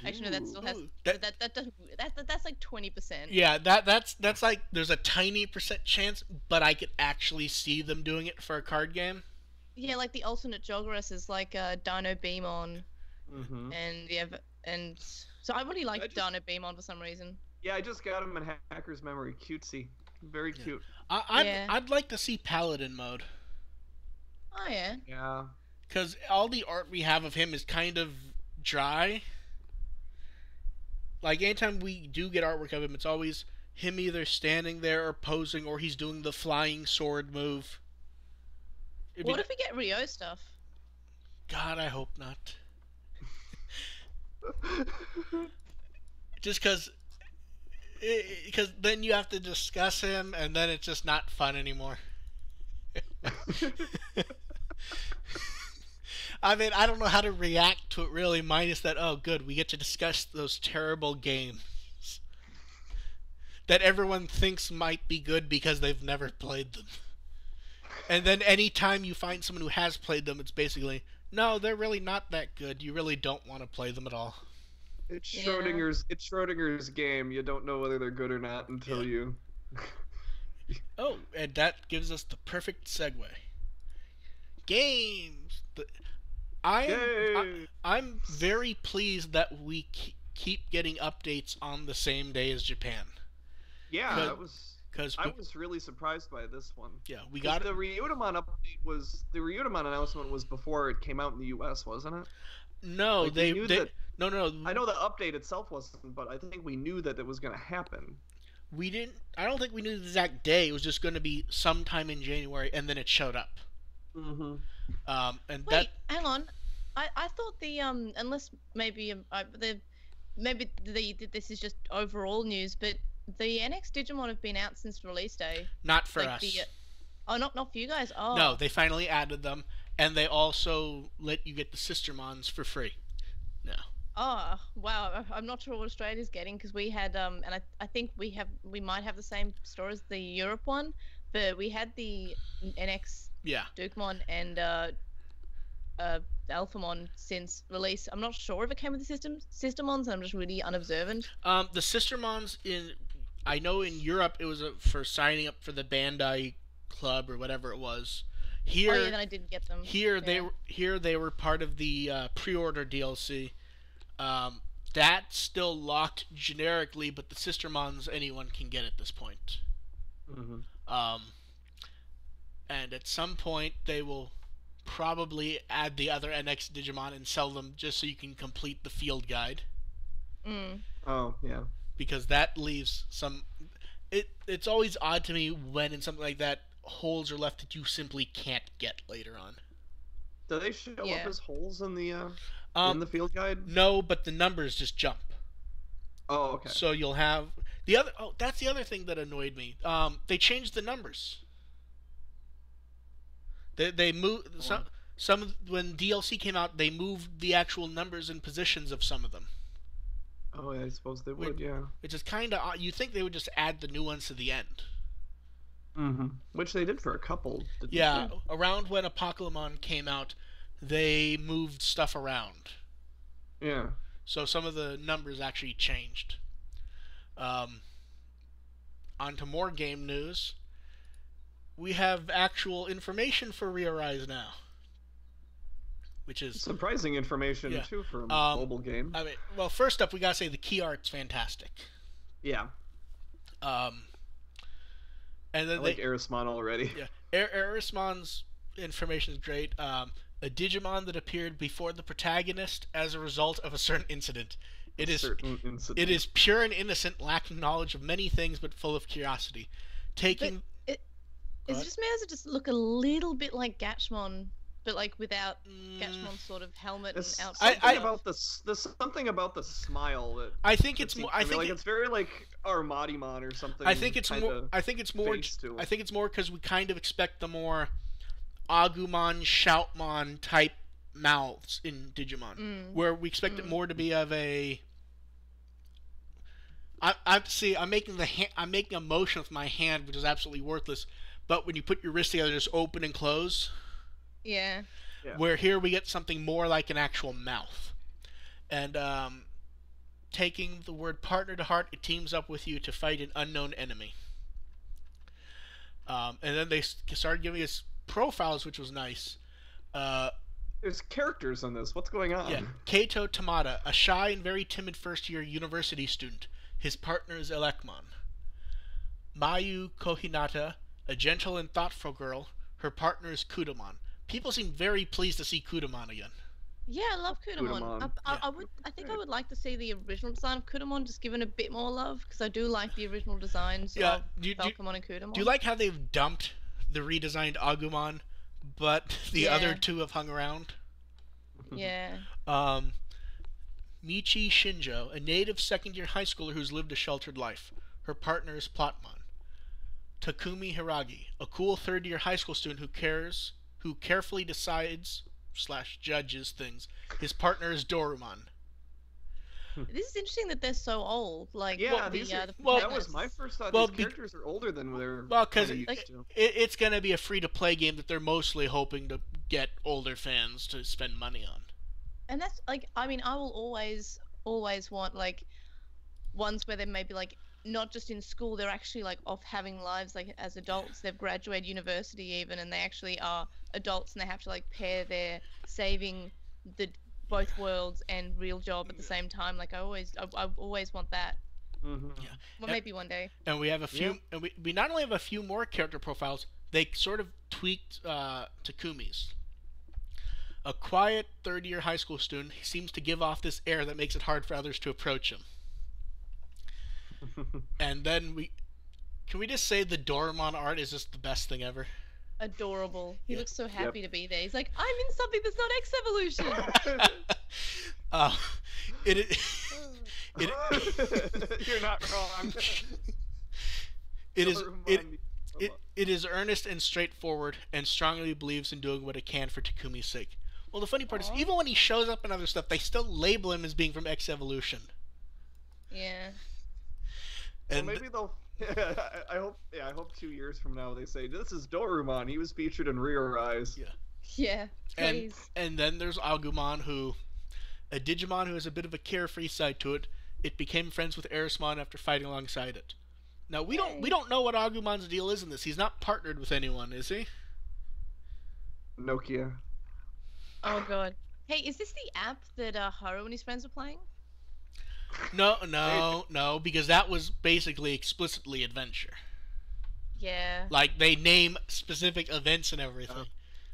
Actually, no, that still has that's like 20%. Yeah, that's like there's a tiny % chance, but I could actually see them doing it for a card game. Yeah, like the alternate Jogras is like Dino Beamon, and so I really like Dino Beamon for some reason. Yeah, I just got him in Hacker's Memory. Cutesy, very cute. I'd like to see Paladin mode. Oh yeah. Yeah. Because all the art we have of him is kind of dry. Like, anytime we do get artwork of him, it's always him either standing there or posing, or he's doing the flying sword move. What if we get Rio stuff? God, I hope not. Just because then you have to discuss him, and then it's just not fun anymore. I mean, I don't know how to react to it really, minus that, oh good, we get to discuss those terrible games that everyone thinks might be good because they've never played them. And then anytime you find someone who has played them, it's basically, no, they're really not that good. You really don't want to play them at all. It's Yeah. Schrodinger's game. You don't know whether they're good or not until you. Oh, and that gives us the perfect segue. Games. I'm very pleased that we keep getting updates on the same day as Japan. Yeah, I we, was really surprised by this one. yeah, we got the Ryudomon update was the Ryudomon announcement was before it came out in the U.S., wasn't it? No, Like, they knew that. no. I know the update itself wasn't, but I think we knew that it was going to happen. We didn't. I don't think we knew the exact day. It was just going to be sometime in January, and then it showed up. Mm-hmm. And Wait, hang on. I thought the unless maybe this is just overall news, but the NX Digimon have been out since release day. Not for Like us. not for you guys. Oh. No, they finally added them, and they also let you get the Sistermons for free. No. Oh wow! I'm not sure what Australia's getting because we had and I think we might have the same store as the Europe one, but we had the NX Yeah. Dukemon and Alphamon since release. I'm not sure if it came with the Systemons, and I'm just really unobservant. The Sistermons I know in Europe it was for signing up for the Bandai Club or whatever it was. Here, oh yeah, then I didn't get them. Here yeah. they were part of the pre-order DLC. That's still locked generically, but the Sistermons anyone can get at this point. Mm-hmm. And at some point they will probably add the other NX Digimon and sell them just so you can complete the field guide. Mm. Oh yeah. Because that leaves some. It's always odd to me when in something like that holes are left that you simply can't get later on. Do they show up as holes in the field guide? No, but the numbers just jump. Oh, okay. So you'll have that's the other thing that annoyed me. They changed the numbers. They moved some when DLC came out. They moved the actual numbers and positions of some of them. Oh, yeah, I suppose they would. Yeah. Which is kind of you think they would just add the new ones to the end. Mm-hmm. Which they did for a couple. Yeah, around when Apocalypse came out, they moved stuff around. Yeah. So some of the numbers actually changed. On to more game news. We have actual information for Rearise now. Which is surprising information too for a mobile game. I mean, well, first up we gotta say the key art's fantastic. Yeah. And then I like Erismon already. Yeah, Erismon's information is great. A Digimon that appeared before the protagonist as a result of a certain incident. It is pure and innocent, lacking knowledge of many things, but full of curiosity. Is it just me, or does it just look a little bit like Gatchmon, but like without Gatchmon's sort of helmet and outfit? There's something about the smile that I think it's more. I think like it's very like Armadimon or something. I think it's more. I think it's more because we kind of expect the more Agumon, Shoutmon type mouths in Digimon, where we expect it more to be of a. I'm making a motion with my hand, which is absolutely worthless. But when you put your wrists together, just open and close. Yeah. Where here we get something more like an actual mouth, and taking the word partner to heart, it teams up with you to fight an unknown enemy. And then they started giving us profiles, which was nice. There's characters in this. What's going on? Yeah. Keito Tamada, a shy and very timid first-year university student. His partner is Elecmon. Mayu Kohinata, a gentle and thoughtful girl. Her partner is Kudamon. People seem very pleased to see Kudamon again. Yeah, I love Kudamon. I think I would like to see the original design of Kudamon just given a bit more love, because I do like the original designs of Falcomon and Kudamon. Do you like how they've dumped the redesigned Agumon, but the other two have hung around? Yeah. Michi Shinjo, a native second-year high schooler who's lived a sheltered life. Her partner is Plotmon. Takumi Hiragi, a cool third-year high school student who carefully decides / judges things. His partner is Dorumon. This is interesting that they're so old. Like, that was my first thought. These characters are older than they're because it's going to be a free-to-play game that they're mostly hoping to get older fans to spend money on. And that's like, I mean, I will always always want like ones where they maybe like not just in school, they're actually like off having lives like as adults. They've graduated university even, and they actually are adults, and they have to like pair their saving the both worlds and real job at the same time. Like I always want that. Mm-hmm. Yeah. Well, maybe one day. And we have a few, and we not only have a few more character profiles, they sort of tweaked Takumi's. A quiet third-year high school student, he seems to give off this air that makes it hard for others to approach him. And then can we just say the Doraemon art is just the best thing ever? Adorable. He Yeah. looks so happy to be there. He's like, I'm in something that's not X Evolution. It You're not wrong. it is earnest and straightforward, and strongly believes in doing what it can for Takumi's sake. Well, the funny part is, even when he shows up in other stuff, they still label him as being from X Evolution. Yeah. And Well, maybe they'll. I hope 2 years from now they say this is Dorumon. He was featured in Rear Eyes. Yeah. Yeah. Please. And then there's Agumon, a Digimon who has a bit of a carefree side to it. It became friends with Erismon after fighting alongside it. Now we don't know what Agumon's deal is in this. He's not partnered with anyone, is he? Nokia. Oh god. Hey, is this the app that Haru and his friends were playing? No, because that was basically explicitly adventure. Yeah. Like, they name specific events and everything,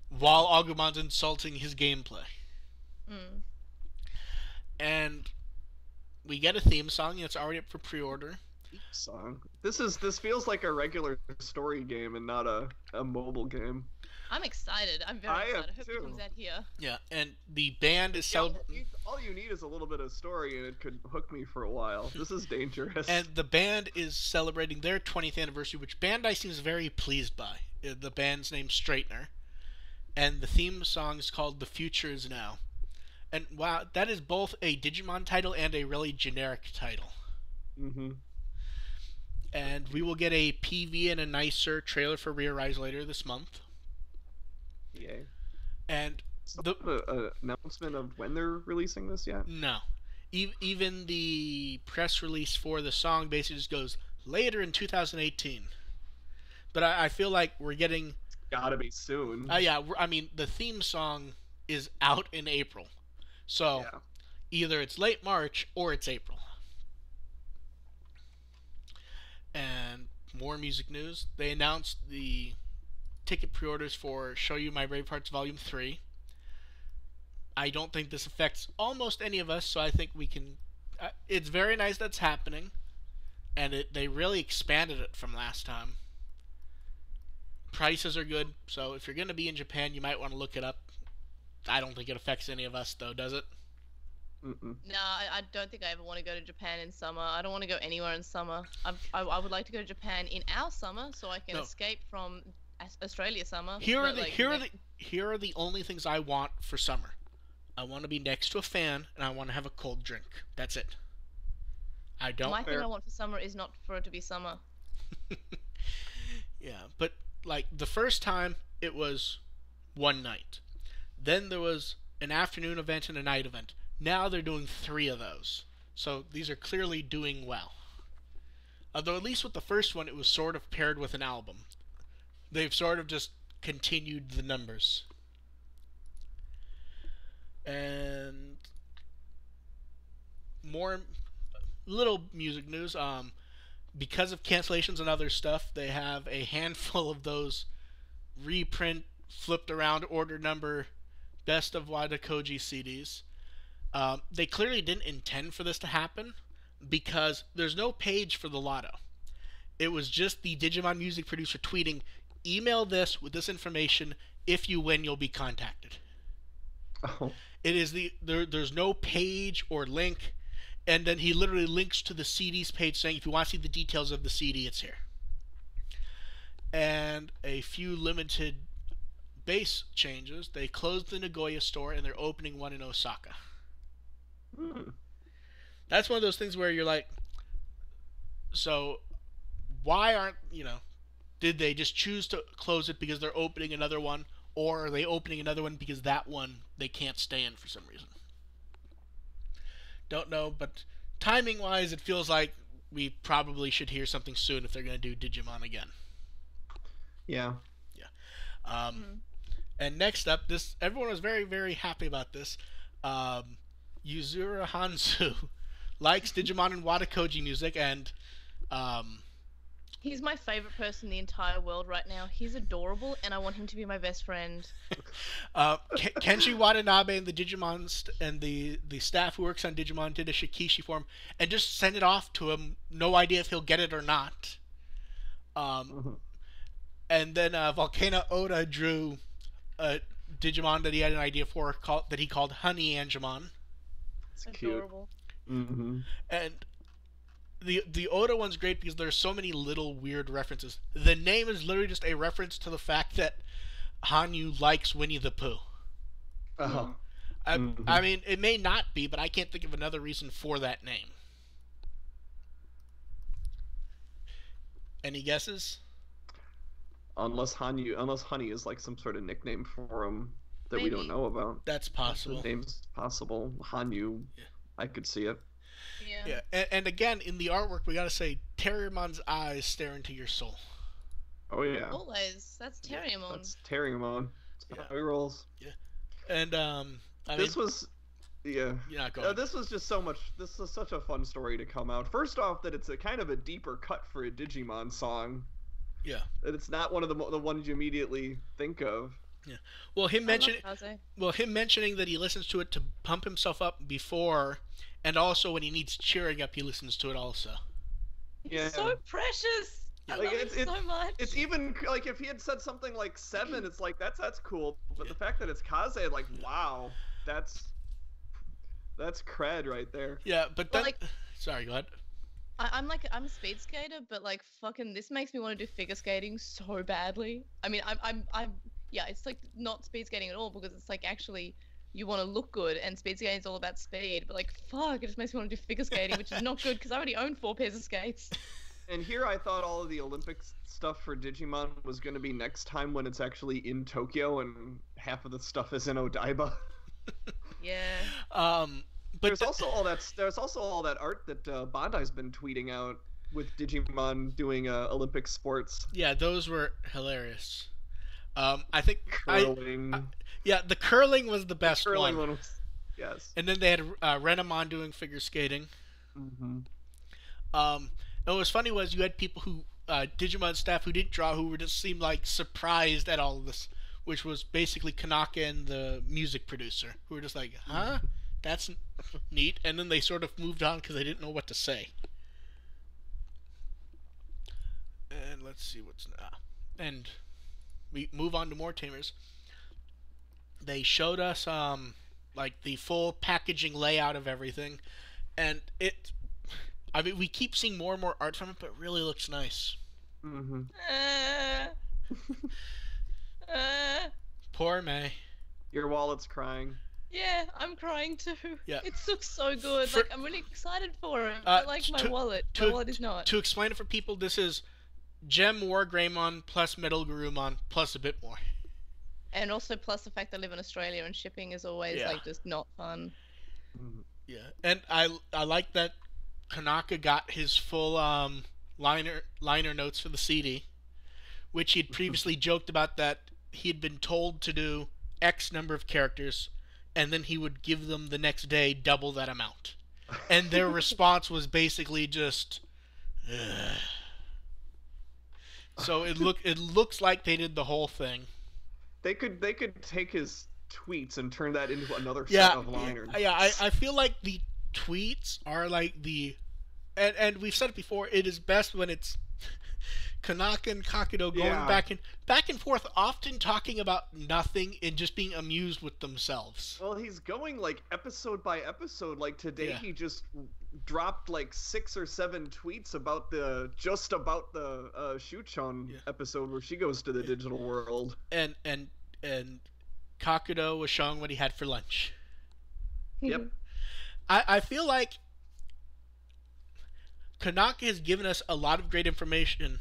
while Agumon's insulting his gameplay. Mm. And we get a theme song that's already up for pre-order. Song. This feels like a regular story game and not a mobile game. I'm excited. I'm very I am excited. I hope too. it comes out here. Yeah, and the band is All you need is a little bit of story, and it could hook me for a while. This is dangerous. And the band is celebrating their 20th anniversary, which Bandai seems very pleased by. The band's name's Straightener. And the theme song is called The Future Is Now. And wow, that is both a Digimon title and a really generic title. Mm-hmm. And we will get a PV and a nicer trailer for Rear Eyes later this month. Yay. And the announcement of when they're releasing this yet? no. Even the press release for the song basically just goes later in 2018. But I feel like we're getting... Gotta be soon. yeah, I mean, the theme song is out in April. So, Yeah. either it's late March or it's April. And more music news. They announced the ticket pre-orders for Show You My Brave Hearts Volume 3. I don't think this affects almost any of us, so I think we can... it's very nice that's happening. And they really expanded it from last time. Prices are good, so if you're going to be in Japan, you might want to look it up. I don't think it affects any of us, though, does it? Mm-mm. No, I don't think I ever want to go to Japan in summer. I don't want to go anywhere in summer. I would like to go to Japan in our summer so I can escape from Australia summer. Here are the only things I want for summer. I want to be next to a fan, and I want to have a cold drink. That's it. I don't... My thing I want for summer is not for it to be summer. Yeah, but like the first time it was one night. Then there was an afternoon event and a night event. Now they're doing 3 of those. So these are clearly doing well. Although at least with the first one it was sort of paired with an album. They've sort of just continued the numbers. And more little music news. Because of cancellations and other stuff, they have a handful of those reprint, flipped around order number Best of Wada Koji CDs. They clearly didn't intend for this to happen because there's no page for the lotto. It was just the Digimon music producer tweeting, email this with this information. If you win, you'll be contacted. Oh. It is there's no page or link. And then he literally links to the CD's page saying, if you want to see the details of the CD, it's here. And a few limited base changes. They closed the Nagoya store and they're opening one in Osaka. That's one of those things where you're like, so why aren't, did they just choose to close it because they're opening another one? Or are they opening another one because that one they can't stay in for some reason? Don't know, but timing-wise, it feels like we probably should hear something soon if they're going to do Digimon again. Yeah. Yeah. And next up, this everyone was very, very happy about this. Yuzuru Hanzo likes Digimon and Watakoji music, and he's my favorite person in the entire world right now. He's adorable, and I want him to be my best friend. Kenji Watanabe and the Digimon and the staff who works on Digimon did a Shikishi form and just sent it off to him. No idea if he'll get it or not. And then Volcano Oda drew a Digimon that he had an idea for that he called Honey Angemon. It's Adorable. cute. And the Oda one's great because there's so many little weird references. The name is literally just a reference to the fact that Hanyu likes Winnie the Pooh. Uh-huh. I mean, it may not be, but I can't think of another reason for that name. Any guesses? Unless Honey is like some sort of nickname for him that we Maybe. don't know about. That's possible. The name's possible. Hanyu. Yeah. I could see it. Yeah. Yeah, and again, in the artwork, we gotta say, Terriermon's eyes stare into your soul. Oh yeah. Always. That's Terriermon. That's Terriermon. That's how he rolls. And This was Yeah. Yeah, go ahead. This was just so much. This was such a fun story to come out. First off, that it's a kind of a deeper cut for a Digimon song. Yeah. That it's not one of the ones you immediately think of. Yeah. Well, him mentioning that he listens to it to pump himself up before, and also when he needs cheering up, he listens to it also. He's so precious. I love him so much. It's even like if he had said something like 7, it's like that's cool. But the fact that it's Kaze, like wow, that's cred right there. Yeah, but then, like, sorry, go ahead. I'm a speed skater, but like fucking this makes me want to do figure skating so badly. I mean, I'm yeah, it's like not speed skating at all because it's like actually you want to look good and speed skating is all about speed. But like fuck, it just makes me want to do figure skating, which is not good because I already own 4 pairs of skates. And here I thought all of the Olympics stuff for Digimon was going to be next time when it's actually in Tokyo and half of the stuff is in Odaiba. Yeah. But there's also all that art that Bandai's been tweeting out with Digimon doing Olympic sports. Yeah, those were hilarious. I think curling. Yeah, the curling was the best the curling one. was, yes. And then they had Renamon doing figure skating. Mm-hmm. And what was funny was you had people who Digimon staff who didn't draw who were just seemed like surprised at all of this, which was basically Kanaka and the music producer who were just like, huh? That's neat. And then they sort of moved on because they didn't know what to say. And let's see what's now. And we move on to more Tamers. They showed us like the full packaging layout of everything, and I mean, we keep seeing more and more art from it, but it really looks nice. Mm-hmm. Poor May. Your wallet's crying. Yeah, I'm crying too. Yeah. It looks so good. Like I'm really excited for it. But like my wallet is not. To explain it for people, this is Gem War Greymon plus Metal Garurumon plus a bit more. And also plus the fact that I live in Australia and shipping is always like just not fun. Yeah, and I like that Kanaka got his full liner notes for the CD, which he'd previously joked about that he'd been told to do X number of characters, and then he would give them the next day double that amount, and their response was basically just. Ugh. So it looks like they did the whole thing. They could take his tweets and turn that into another set of liners. Yeah, I feel like the tweets are like the, and we've said it before. It is best when it's Kanaka and Kakudo going back and forth, often talking about nothing and just being amused with themselves. Well, he's going like episode by episode. Like today, he just dropped like 6 or 7 tweets about the Shuchon episode where she goes to the digital world. And Kakudo was showing what he had for lunch. Yep. I feel like Kanaka has given us a lot of great information.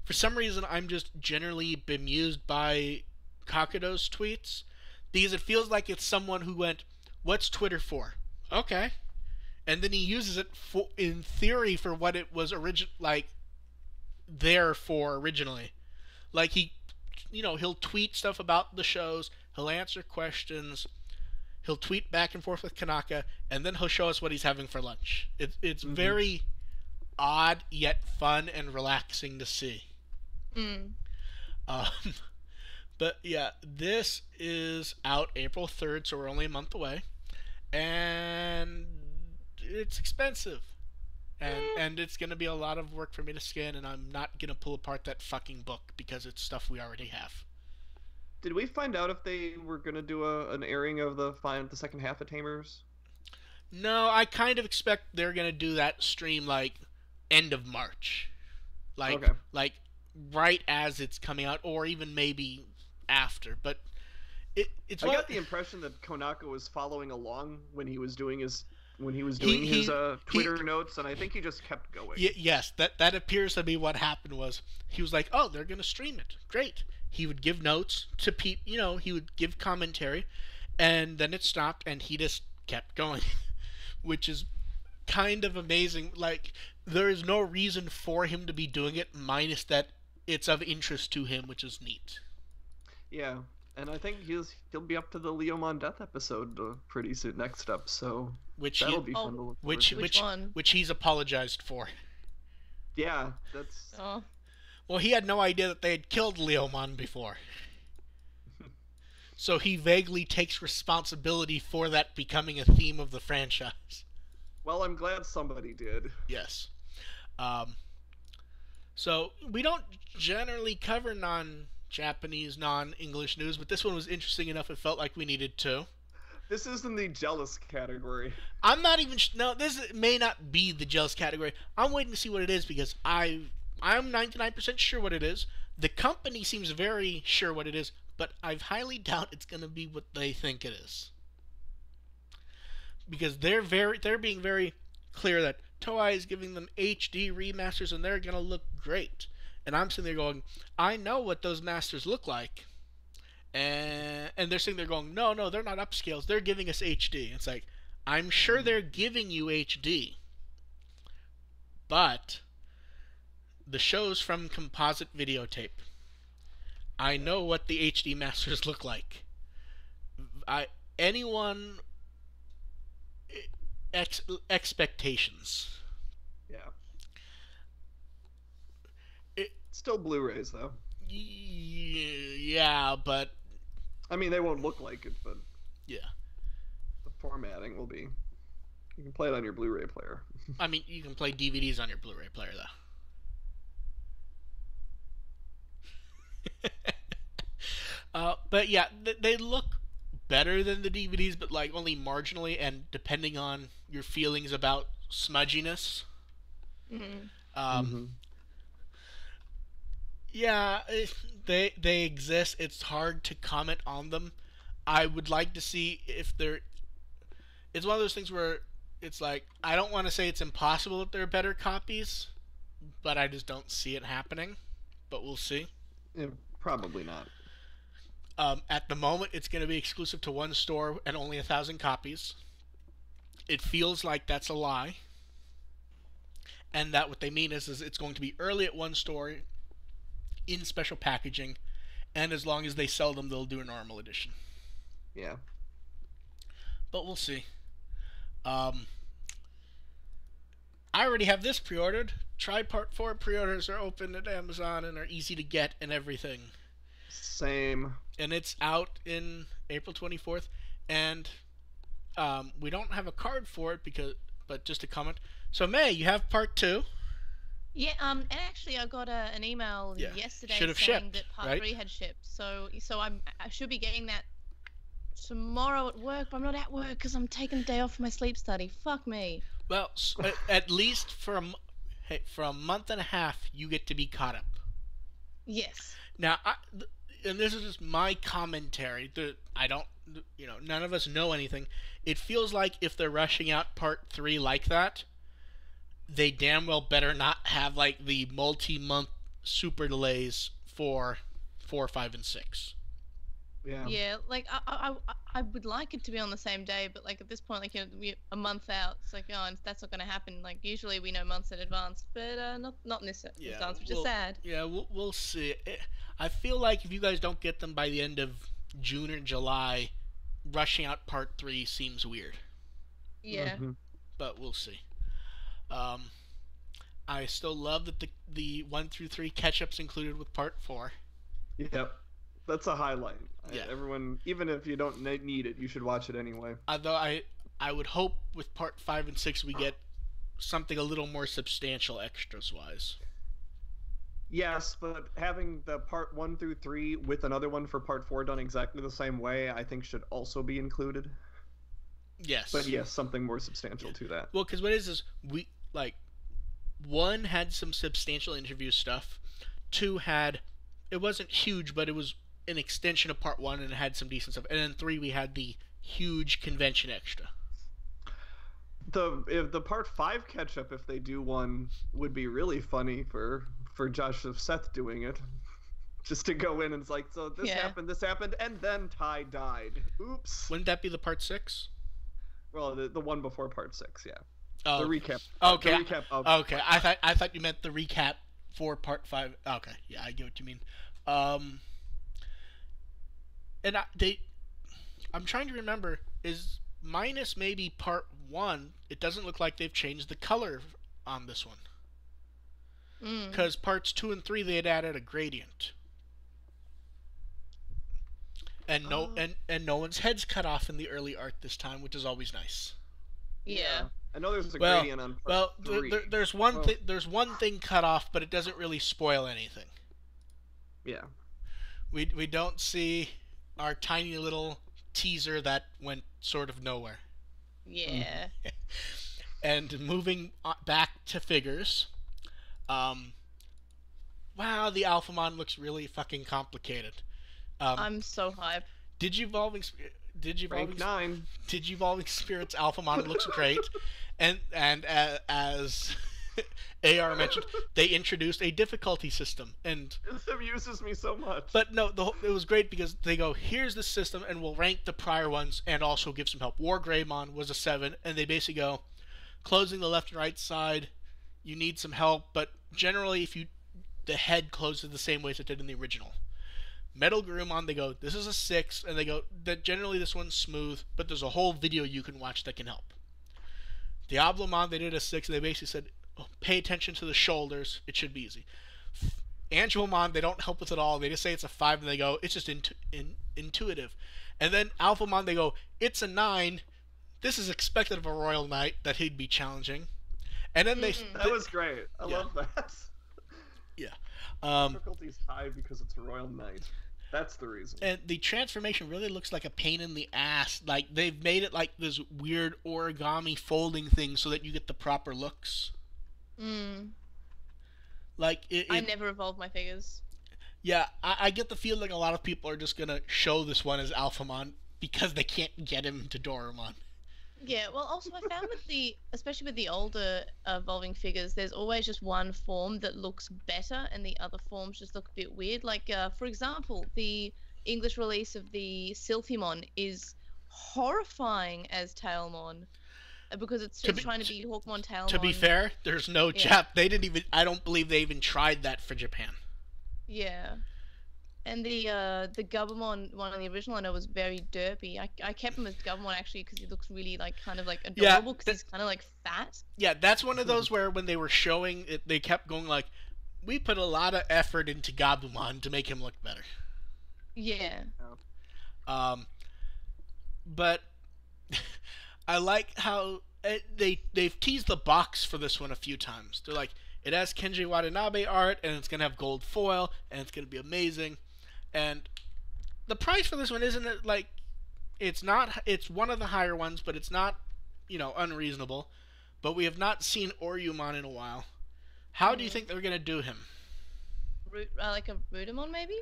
For some reason, I'm just generally bemused by Kakudo's tweets because it feels like it's someone who went, "What's Twitter for?" Okay. and then he uses it in theory for what it was there for originally. Like he'll tweet stuff about the shows, he'll answer questions, he'll tweet back and forth with Kanaka, and then he'll show us what he's having for lunch. It's very odd yet fun and relaxing to see. But yeah, this is out April 3rd, so we're only a month away, and it's expensive. And it's going to be a lot of work for me to scan, and I'm not going to pull apart that fucking book because it's stuff we already have. Did we find out if they were going to do an airing of the second half of Tamers? No, I kind of expect they're going to do that stream end of March. Like right as it's coming out, or even maybe after. But it's I got the impression that Konaka was following along when he was doing his Twitter notes, and I think he just kept going. Yes, that appears to be what happened. Was he was like, oh, they're going to stream it. Great. He would give notes to people, he would give commentary, and then it stopped, and he just kept going, which is kind of amazing. Like, there is no reason for him to be doing it, minus that it's of interest to him, which is neat. Yeah, and I think he'll be up to the Leomon Death episode pretty soon, next up, so that'll be fun to look forward to. Which one? Which he's apologized for. Yeah, that's... Oh. Well, he had no idea that they had killed Leomon before. So he vaguely takes responsibility for that becoming a theme of the franchise. Well, I'm glad somebody did. Yes. So we don't generally cover non-Japanese, non-English news, but this one was interesting enough it felt like we needed to. This is in the jealous category. I'm not even... No, this may not be the jealous category. I'm waiting to see what it is because I'm 99% sure what it is. The company seems very sure what it is, but I highly doubt it's going to be what they think it is. Because they're being very clear that Toei is giving them HD remasters and they're going to look great. And I'm sitting there going, I know what those masters look like. And they're sitting there going, no, they're not upscales. They're giving us HD. It's like, I'm sure they're giving you HD. But the show's from composite videotape. I know what the HD masters look like. Expectations. Yeah. Still Blu-rays though. Yeah, but I mean, they won't look like it, but yeah, the formatting will be. You can play it on your Blu-ray player. I mean, you can play DVDs on your Blu-ray player though. But yeah, they look better than the DVDs, but only marginally, and depending on your feelings about smudginess. Yeah, they exist. It's hard to comment on them. I would like to see if they're... It's one of those things where it's like, I don't want to say it's impossible that there are better copies, but I just don't see it happening. But we'll see. Yeah, probably not. At the moment, it's going to be exclusive to one store and only 1,000 copies. It feels like that's a lie. And that what they mean is it's going to be early at one store in special packaging, and as long as they sell them, they'll do a normal edition. Yeah. But we'll see. I already have this pre-ordered. Tri-Part 4 pre-orders are open at Amazon and are easy to get and everything. Same. And it's out in April 24th, and we don't have a card for it but just a comment. So May, you have Part 2. Yeah, and actually I got an email yesterday saying shipped, that Part right? 3 had shipped. So I should be getting that tomorrow at work, but I'm not at work because I'm taking the day off for my sleep study. Fuck me. Well, at least for a month and a half, you get to be caught up. Yes. Now, and this is just my commentary. I don't, none of us know anything. It feels like if they're rushing out Part 3 like that, they damn well better not have the multi-month super delays for 4, 5, and 6. Yeah. Yeah, like I would like it to be on the same day, but like at this point, like we're a month out. It's like, oh, and that's not going to happen. Like usually we know months in advance, but not in this circumstance, which is sad. Yeah, we'll see. I feel like if you guys don't get them by the end of June or July, rushing out part 3 seems weird. Yeah. But we'll see. I still love that the 1 through 3 catch-ups included with part 4. Yep. That's a highlight. Yeah. Everyone, even if you don't need it, you should watch it anyway. Although I would hope with part 5 and 6 we get something a little more substantial extras wise. Yes, but having the part 1 through 3 with another one for part 4 done exactly the same way, I think should also be included. Yes. But yes, something more substantial to that. Well, because what is we like 1 had some substantial interview stuff. 2 had, it wasn't huge, but it was an extension of part 1 and it had some decent stuff. And then 3 we had the huge convention extra. If the part 5 catch up, if they do one, would be really funny for Joseph Seth doing it. Just to go in and it's like, so this happened, and then Ty died. Oops. Wouldn't that be the part 6? Well, the one before part 6, yeah. Oh. The recap. Okay. The recap of okay. I thought you meant the recap for part 5. Okay. Yeah, I get what you mean. And I'm trying to remember, is minus maybe part 1, it doesn't look like they've changed the color on this one. Because parts 2 and 3 they had added a gradient. And no one's head's cut off in the early art this time, which is always nice. Yeah. I know there's a gradient on part 3. There's one thing cut off, but it doesn't really spoil anything. Yeah. We don't see our tiny little teaser that went sort of nowhere. Yeah. And moving back to figures, wow, the Alphamon looks really fucking complicated. I'm so hyped. Digivolving Spirits Alphamon looks great, and as AR mentioned, they introduced a difficulty system, and it amuses me so much. But no, it was great because they go, here's the system, and we'll rank the prior ones and also give some help. War Greymon was a 7, and they basically go, closing the left and right side, you need some help, but generally the head closes the same way as it did in the original. Metal Garurumon, they go, this is a 6, and they go, that generally this one's smooth, but there's a whole video you can watch that can help. Diablomon, they did a 6, and they basically said, pay attention to the shoulders, it should be easy. Angelmon, they don't help with it all, they just say it's a 5, and they go, it's just intuitive. And then Alphamon, they go, it's a 9, this is expected of a Royal Knight, that he'd be challenging. And then that was great. I love that. Yeah. Difficulty's high because it's a Royal Knight. That's the reason. And the transformation really looks like a pain in the ass. Like, they've made it like this weird origami folding thing so that you get the proper looks. Like, I never evolved my figures. Yeah, I get the feeling a lot of people are just going to show this one as Alphamon because they can't get him into Dorumon. Yeah, well, also I found especially with the older evolving figures, there's always just one form that looks better and the other forms just look a bit weird. Like, for example, the English release of the Silphymon is horrifying as Tailmon because it's just trying to be Hawkmon, Tailmon. To be fair, there's no they didn't even, I don't believe they even tried that for Japan. Yeah. And the Gabumon one on the original I know was very derpy. I kept him as Gabumon actually because he looks really kind of adorable because he's kind of fat. Yeah, that's one of those where when they were showing it, they kept going like, we put a lot of effort into Gabumon to make him look better. Yeah. But I like how they've teased the box for this one a few times. They're like, it has Kenji Watanabe art, and it's gonna have gold foil, and it's gonna be amazing. And the price for this one isn't it's one of the higher ones, but it's not, unreasonable. But we have not seen Oryumon in a while. How do you think they're gonna do him? Like a Rudamon, maybe?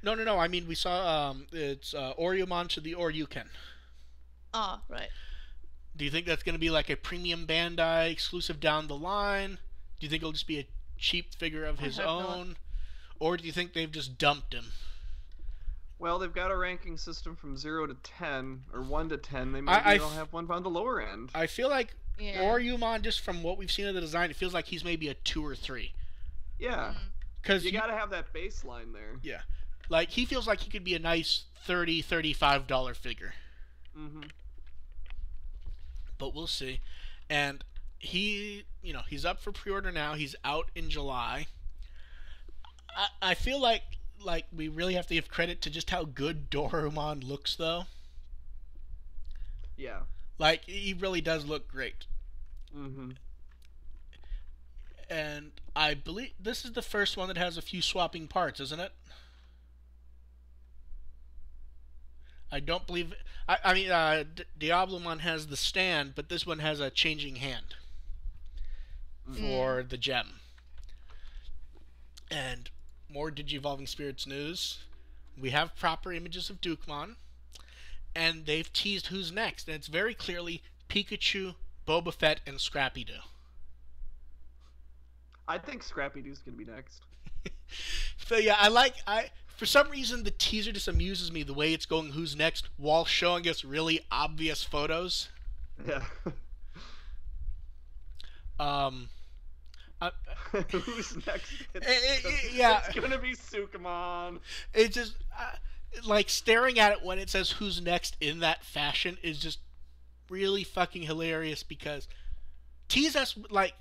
No. I mean, we saw it's Oryumon to the Oryuken. Ah, right. Do you think that's gonna be like a premium Bandai exclusive down the line? Do you think it'll just be a cheap figure of his own? Or do you think they've just dumped him? Well, they've got a ranking system from 0 to 10, or 1 to 10. Maybe they'll have one on the lower end. I feel like Yeah. Oriyumon, just from what we've seen of the design, it feels like he's maybe a 2 or 3. Yeah. Because You gotta have that baseline there. Yeah. Like, he feels like he could be a nice $30, $35 figure. Mm-hmm. But we'll see. And he's up for pre-order now. He's out in July. I feel like we really have to give credit to just how good Dorumon looks, though. Yeah. Like, he really does look great. Mm-hmm. And I believe this is the first one that has a few swapping parts, isn't it? I don't believe... Diablomon has the stand, but this one has a changing hand for the gem. And more Digivolving Spirits news. We have proper images of Dukemon, and they've teased who's next, and it's very clearly Pikachu, Boba Fett, and Scrappy Doo. I think Scrappy Doo's gonna be next. So yeah, for some reason the teaser just amuses me the way it's going who's next while showing us really obvious photos. Yeah. Who's next? It's gonna be Sukamon. It's just like staring at it when it says who's next in that fashion is just really fucking hilarious, because tease us, like,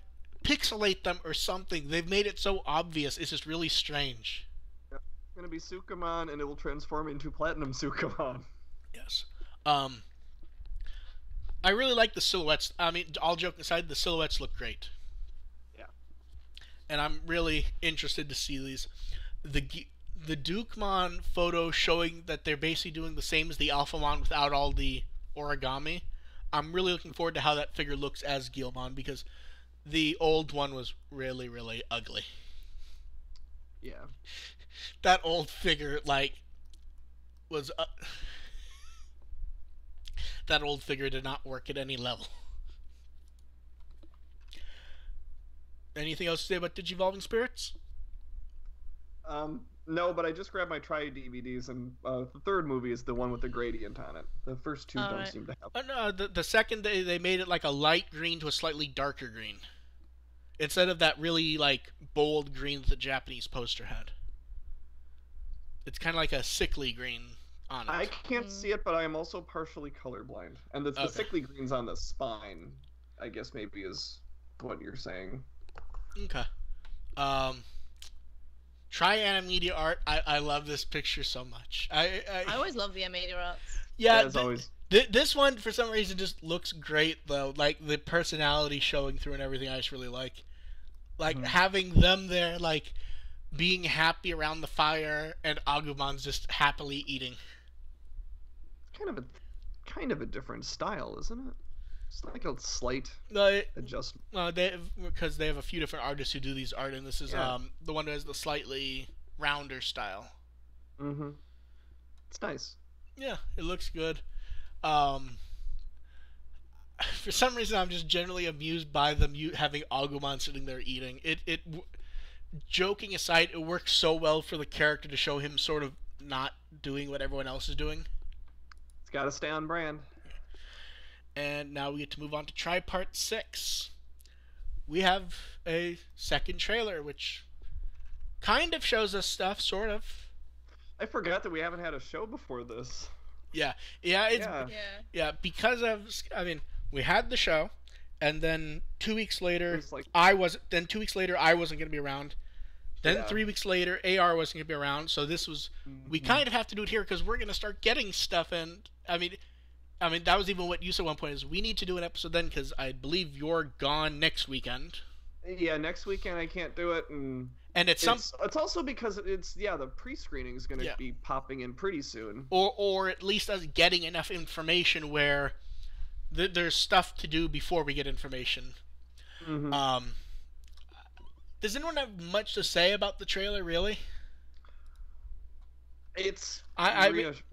pixelate them or something. They've made it so obvious. It's just really strange. It's gonna be Sukamon, and it will transform into Platinum Sukamon. Yes. I really like the silhouettes. I mean, all joking aside, the silhouettes look great. Yeah. And I'm really interested to see these. The Dukemon photo showing that they're basically doing the same as the Alphamon without all the origami. I'm really looking forward to how that figure looks as Guilmon, because the old one was really, really ugly. Yeah. That old figure, was... that old figure did not work at any level. Anything else to say about Digivolving Spirits? No, but I just grabbed my Tri DVDs, and the third movie is the one with the gradient on it. The first two don't seem to have. No, the second they made it like a light green to a slightly darker green, instead of that really bold green that the Japanese poster had. It's kind of like a sickly green on it. I can't see it, but I am also partially colorblind, and the sickly green's on the spine. I guess maybe is what you're saying. Okay. Try Animedia art. I love this picture so much. I always love the Animedia arts. Yeah, as always. This one, for some reason, just looks great, though. Like, the personality showing through and everything, I just really like. Like, having them there, being happy around the fire, and Agumon's just happily eating. Kind of a different style, isn't it? It's like a slight adjustment. Because they have a few different artists who do these art, and this is the one who has the slightly rounder style. Mm-hmm. It's nice. Yeah, it looks good. For some reason, I'm just generally amused by them having Agumon sitting there eating. Joking aside, it works so well for the character to show him sort of not doing what everyone else is doing. It's got to stay on brand. And now we get to move on to Tri-Part 6. We have a second trailer, which kind of shows us stuff, sort of. I forgot that we haven't had a show before this. Yeah, because of, we had the show, and then 2 weeks later, I wasn't going to be around. Then 3 weeks later, AR wasn't going to be around, so this was, we kind of have to do it here because we're going to start getting stuff, and, I mean, that was even what you said at one point, is we need to do an episode then, because I believe you're gone next weekend. Yeah, next weekend I can't do it, and it's also because the pre-screening is going to be popping in pretty soon. Or at least us getting enough information where there's stuff to do before we get information. Mm-hmm. Does anyone have much to say about the trailer, really? It's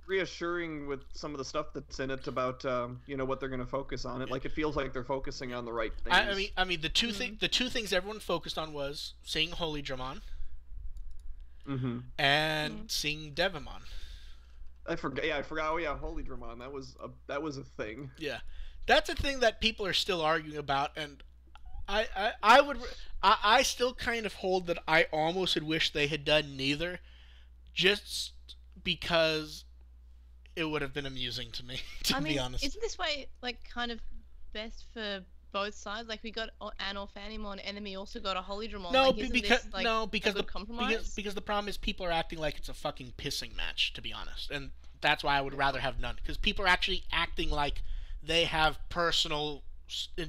reassuring with some of the stuff that's in it about what they're going to focus on. It it feels like they're focusing on the right things. I mean the two things everyone focused on was seeing Holy Dramon and seeing Devimon. I forgot. Yeah, I forgot. Oh yeah, Holy Dramon. That was a thing. Yeah, that's a thing that people are still arguing about, and I would I still kind of hold that I almost had wished they had done neither, just because it would have been amusing to me, to be honest. Isn't this way like kind of best for both sides? Like we got an Orphanimon, Enemy also got a Holy Dramon. No, like, because this, like, because a good compromise? because the problem is people are acting like it's a fucking pissing match, to be honest, and that's why I would rather have none. Because people are actually acting like they have personal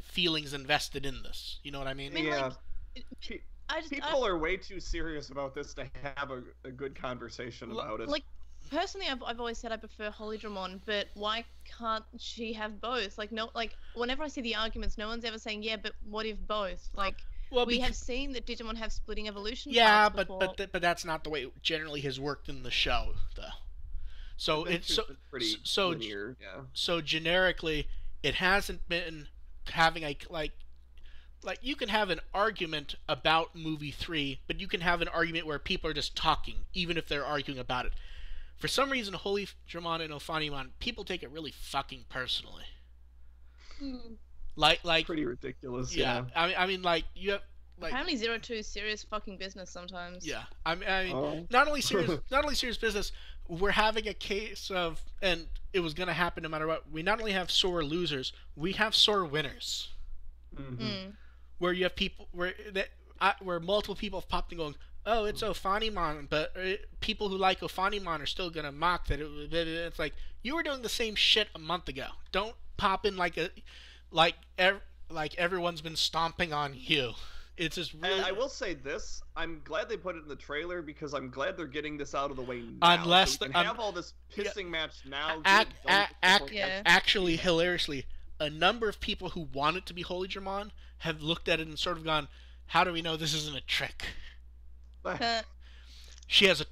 feelings invested in this. You know what I mean? I mean, Yeah. like, People are way too serious about this to have a good conversation about it. Like, personally, I've always said I prefer Holy Dramon, but why can't she have both? Like, no, like whenever I see the arguments, no one's ever saying, yeah, but what if both? Like, Well, we have seen that Digimon have splitting evolution. yeah, parts before. but that's not the way it generally has worked in the show, though. So it's pretty so linear. Yeah. so generically, it hasn't been having a like you can have an argument about movie 3, but you can have an argument where people are just talking, even if they're arguing about it. For some reason, Holy Dramon and Ophanimon, people take it really fucking personally. Like Pretty ridiculous. yeah. Yeah. I mean, like you have like Apparently, 02 is serious fucking business sometimes. yeah. I mean, Oh. not only serious business. We're having a case of, and it was gonna happen no matter what. We not only have sore losers, we have sore winners. Mhm. Where you have people where multiple people have popped in going, oh, it's Ophanimon, but people who like Ophanimon are still gonna mock that. It's like you were doing the same shit a month ago. Don't pop in like everyone's been stomping on you. It's just really. And I will say this: I'm glad they put it in the trailer because I'm glad they're getting this out of the way now. Unless so we can have all this pissing match now. Yeah. Actually, hilariously, a number of people who want it to be Holy Dramon have looked at it and sort of gone, "How do we know this isn't a trick?" She has a.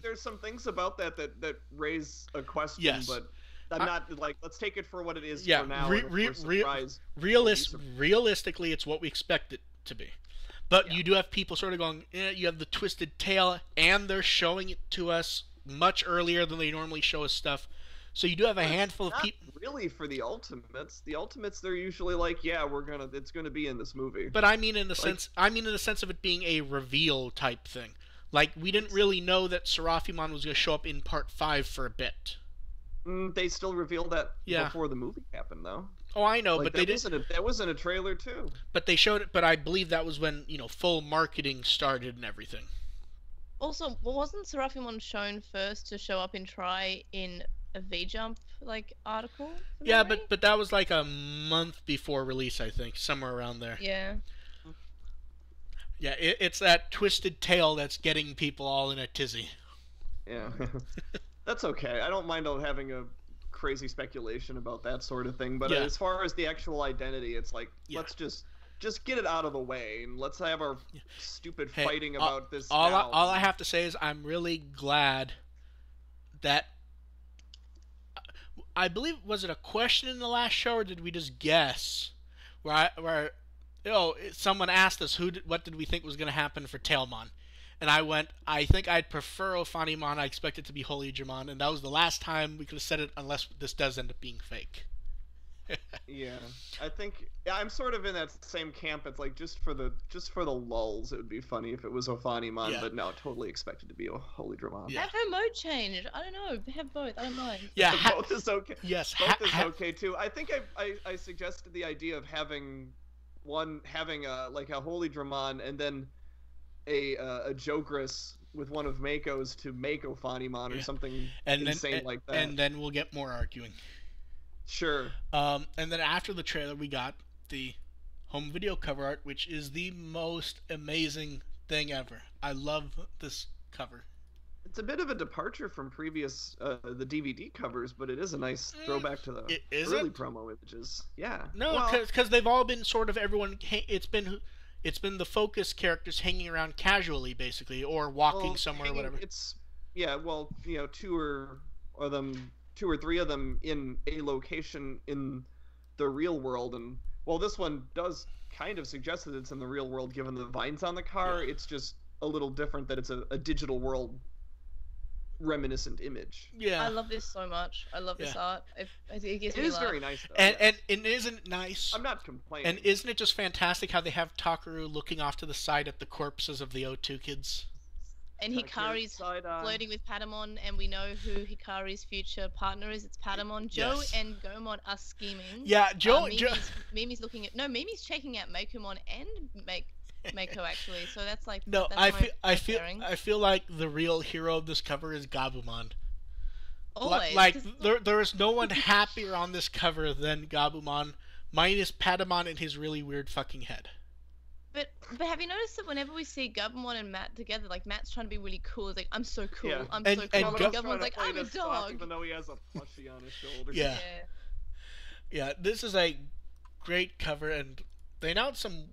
There's some things about that raise a question, Yes. but I'm not like let's take it for what it is Yeah, for now. And if we're surprised, realistically, it's what we expect it to be. But Yeah. you do have people sort of going, you have the twisted tail, and they're showing it to us much earlier than they normally show us stuff. So you do have a handful of not people. really for the Ultimates. The Ultimates, they're usually like, yeah, it's gonna be in this movie. But I mean in the sense of it being a reveal type thing. Like we didn't really know that Seraphimon was going to show up in part 5 for a bit. They still revealed that Yeah. before the movie happened, though. Oh, I know, Like, but they did. That was in a trailer too. But they showed it. But I believe that was when full marketing started and everything. Also, wasn't Seraphimon shown first to show up in Try in a V-Jump like article? from Yeah, memory? but that was like a month before release, I think, somewhere around there. Yeah. Yeah, it's that twisted tail that's getting people all in a tizzy. Yeah. That's okay. I don't mind having a crazy speculation about that sort of thing, but Yeah. as far as the actual identity, it's like Yeah. let's just get it out of the way and let's have our stupid Hey, fighting about this All now. all I have to say is I'm really glad that. I believe, was it a question in the last show, or did we just guess? Where someone asked us what did we think was going to happen for Tailmon, and I went, I think I'd prefer Ophanimon. I expect it to be Holy Dramon, and that was the last time we could have said it, unless this does end up being fake. Yeah, I think I'm sort of in that same camp. It's like just for the lulls, it would be funny if it was Ophanimon, Yeah. but no, totally expected to be a Holy Dramon. Yeah. Have her mode change. I don't know. Have both. I don't mind. Yeah, Both is okay. yes, Both is okay too. I think I suggested the idea of having a Holy Dramon and then a Jogress with one of Mako's to make Ophanimon or Yeah. something and insane then like that. and then we'll get more arguing. Sure. And then after the trailer, we got the home video cover art, which is the most amazing thing ever. I love this cover. It's a bit of a departure from previous the DVD covers, but it is a nice throwback to the Is early it? promo images. Yeah. No, Well, because they've all been sort of everyone. It's been the focus characters hanging around casually, basically, or walking somewhere, or whatever. It's two or three of them in a location in the real world, and this one does kind of suggest that it's in the real world given the vines on the car. Yeah. It's just a little different that it's a digital world reminiscent image. Yeah. I love this so much. I love this art. It gives It me is life. very nice, though. And yeah. and isn't it nice? I'm not complaining. And isn't it just fantastic how they have Takaru looking off to the side at the corpses of the O2 kids? And Hikari's flirting with Patamon, and we know who Hikari's future partner is. It's Patamon. Joe Yes. and Gomon are scheming. Yeah, Joe. Mimi's looking at Mimi's checking out Makumon and Mako actually. So that's like No, that's I feel like the real hero of this cover is Gabumon. Always. Like there is no one happier on this cover than Gabumon, minus Patamon and his really weird fucking head. But have you noticed that whenever we see Gabumon and Matt together, like Matt's trying to be really cool. He's like, I'm so cool. Yeah. I'm And- so and cool. Gab- Gabumon's like, I'm a dog. Even though he has a plushie on his shoulder. Yeah. Yeah, this is a great cover, and they announced some,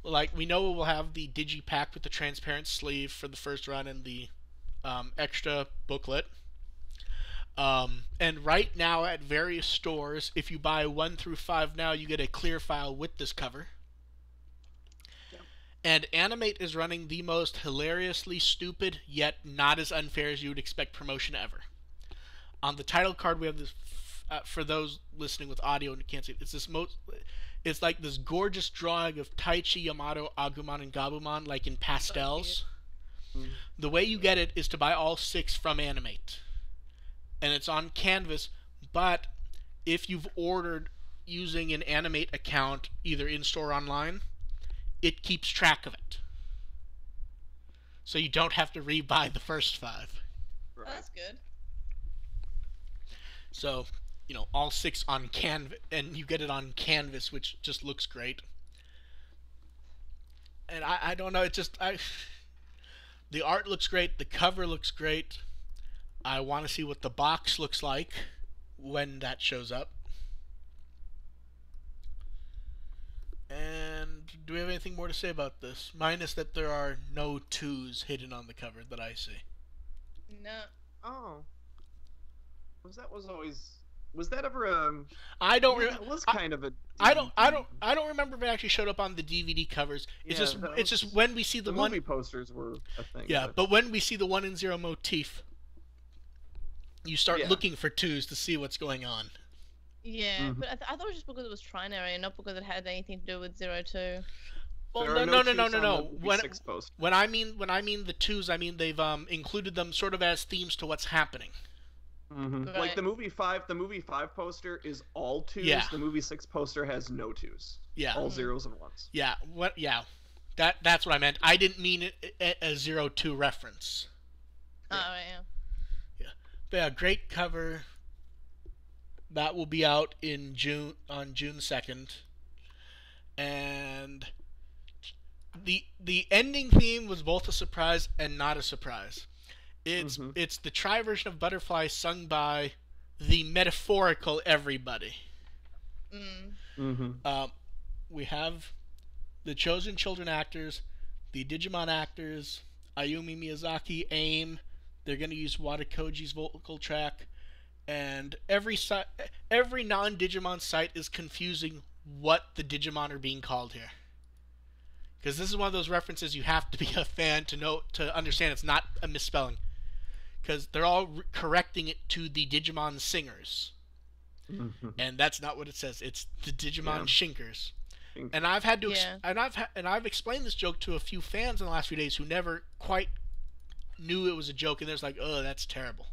like, we know we'll have the Digipack with the transparent sleeve for the first run and the extra booklet. And right now at various stores, if you buy 1 through 5 now, you get a clear file with this cover. Yep. And Animate is running the most hilariously stupid, yet not as unfair as you would expect promotion ever. On the title card, we have this. For those listening with audio and can't see it, it's like this gorgeous drawing of Taichi, Yamato, Agumon, and Gabumon, like in pastels. The way you get it is to buy all 6 from Animate. And it's on canvas, but if you've ordered using an Animate account, either in-store or online, it keeps track of it. So you don't have to rebuy the first 5. Right. Oh, that's good. So, you know, all 6 on canvas, and you get it on canvas, which just looks great. And I don't know, the art looks great, the cover looks great. I want to see what the box looks like when that shows up. And do we have anything more to say about this? Minus that there are no 2s hidden on the cover that I see. No. Oh. Was that ever a? I don't. Yeah, it was kind of a. I don't remember if it actually showed up on the DVD covers. It's just when we see the one. Movie posters were a thing. Yeah, but when we see the 1 in 0 motif, you start looking for 2s to see what's going on. Yeah, but I thought it was just because it was Trinary and not because it had anything to do with 02. Well, There are no. twos on the When 6 post. when I mean the 2s, I mean they've included them sort of as themes to what's happening. Right. Like the movie 5 poster is all 2s. Yeah. The movie 6 poster has no 2s. Yeah. All 0s and 1s. Yeah. What? Yeah. That's what I meant. I didn't mean it a 02 reference. Oh, yeah. But yeah, great cover. That will be out in June 2nd. And the ending theme was both a surprise and not a surprise. It's the Tri version of Butterfly sung by the metaphorical everybody. We have the Chosen Children actors, the Digimon actors, Ayumi Miyazaki, AIM. They're going to use Watakoji's vocal track, and every non-Digimon site is confusing what the Digimon are being called here. Because this is one of those references you have to be a fan to understand it's not a misspelling. Because they're all correcting it to the Digimon singers. And that's not what it says. It's the Digimon shinkers. And I've had to I've explained this joke to a few fans in the last few days who never quite knew it was a joke, and they're like, "Oh, that's terrible."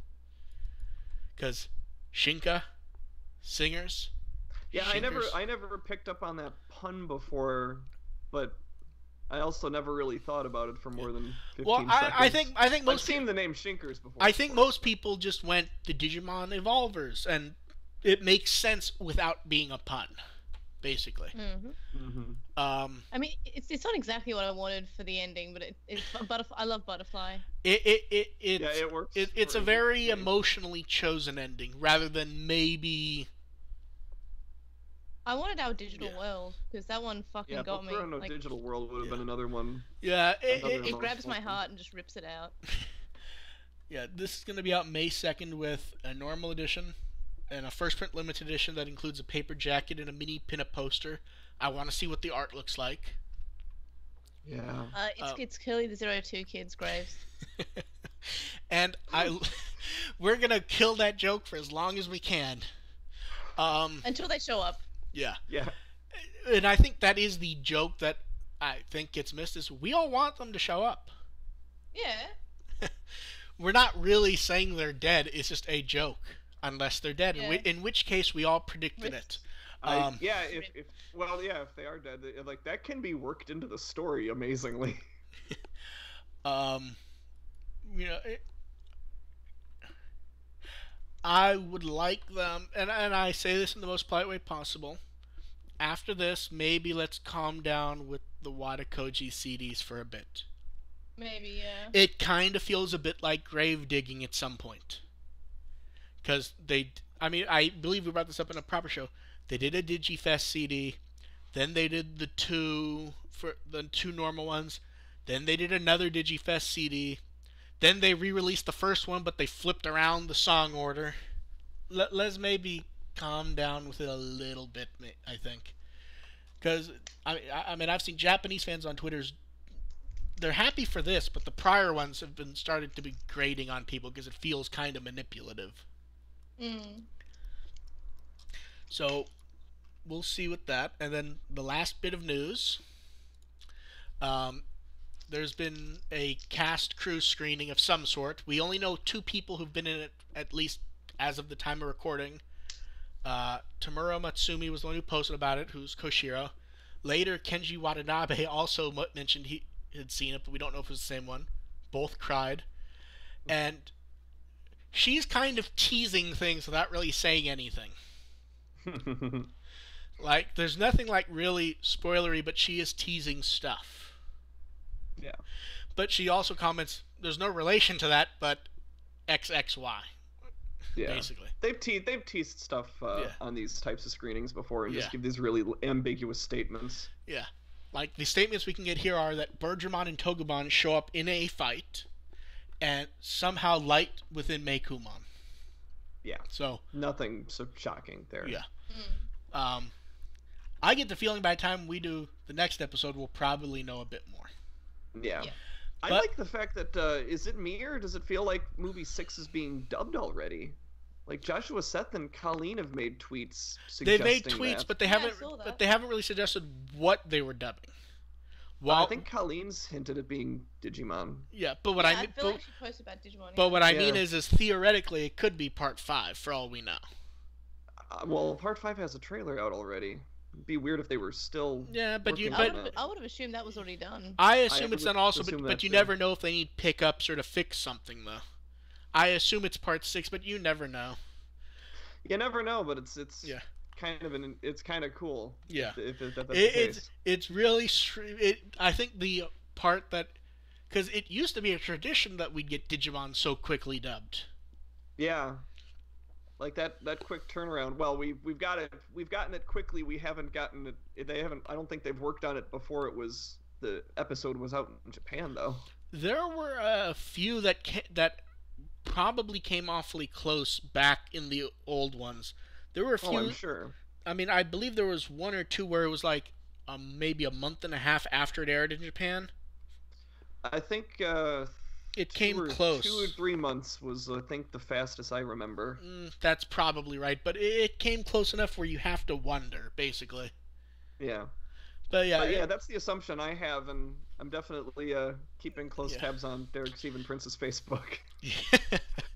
Because Shinka singers. Yeah, shinkers. I never picked up on that pun before, but I also never really thought about it for more than 15 seconds. I think most I've seen the name Shinkers before. I think most people just went the Digimon Evolvers, and it makes sense without being a pun, basically. I mean, it's not exactly what I wanted for the ending, but I love Butterfly. It works. It's a very emotionally chosen ending, rather than maybe. I wanted Our Digital World, because that one fucking got me. No Digital World would have been another one. Yeah, it grabs my heart and just rips it out. Yeah, this is going to be out May 2nd with a normal edition and a first print limited edition that includes a paper jacket and a mini pin-up poster. I want to see what the art looks like. Yeah. It's clearly the 02 kids' Graves. And we're gonna kill that joke for as long as we can. Until they show up. Yeah. Yeah. And I think that is the joke that I think gets missed, is we all want them to show up. Yeah. We're not really saying they're dead. It's just a joke, unless they're dead. Yeah. In which case, we all predicted it. If they are dead, like that can be worked into the story amazingly. I would like them, and I say this in the most polite way possible. After this, maybe let's calm down with the Watakoji CDs for a bit. Maybe, yeah. It kind of feels a bit like grave digging at some point. Because I believe we brought this up in a proper show. They did a DigiFest CD, then they did the two normal ones, then they did another DigiFest CD, then they re-released the first one, but they flipped around the song order. Let's maybe calm down with it a little bit, I think. Because, I've seen Japanese fans on Twitter's, they're happy for this, but the prior ones have been started to be grating on people because it feels kind of manipulative. So, we'll see with that. And then the last bit of news. There's been a cast crew screening of some sort. We only know 2 people who've been in it, at least as of the time of recording. Tamura Matsumi was the one who posted about it, who's Koshiro. Later, Kenji Watanabe also mentioned he had seen it, but we don't know if it was the same one. Both cried. And she's kind of teasing things without really saying anything. Like, there's nothing like really spoilery, but she is teasing stuff. Yeah. But she also comments, there's no relation to that, but XXY. Yeah. Basically. They've teased stuff on these types of screenings before and just give these really ambiguous statements. Yeah. Like, the statements we can get here are that Bergermon and Togumon show up in a fight and somehow light within Meikumon. Yeah. So nothing so shocking there. Yeah. I get the feeling by the time we do the next episode, we'll probably know a bit more. Yeah. I like the fact that, is it me or does it feel like movie 6 is being dubbed already? Like, Joshua Seth and Colleen have made tweets suggesting They've made tweets, but they haven't really suggested what they were dubbing. Well, I think Colleen's hinted at being Digimon. Yeah, but I feel like she posted about Digimon. But what I mean is theoretically it could be Part 5 for all we know. Well, Part 5 has a trailer out already. It'd be weird if they were still. Yeah, but I would have assumed that was already done. I assume it's done also, but you never know if they need pickups or to fix something though. I assume it's Part 6, but you never know. You never know, but it's kind of cool. Yeah, if that's the case. It's really I think the part that, because it used to be a tradition that we'd get Digimon so quickly dubbed. Yeah, like that quick turnaround. Well, we've gotten it quickly. We haven't gotten it. They haven't. I don't think they've worked on it before the episode was out in Japan though. There were a few that probably came awfully close back in the old ones. There were a few. Oh, I'm sure. I mean, I believe there was 1 or 2 where it was like maybe a month and a half after it aired in Japan. I think it came close. 2 or 3 months was, I think, the fastest I remember. That's probably right, but it came close enough where you have to wonder, basically. Yeah. But yeah, that's the assumption I have, and I'm definitely keeping close tabs on Derek Stephen Prince's Facebook.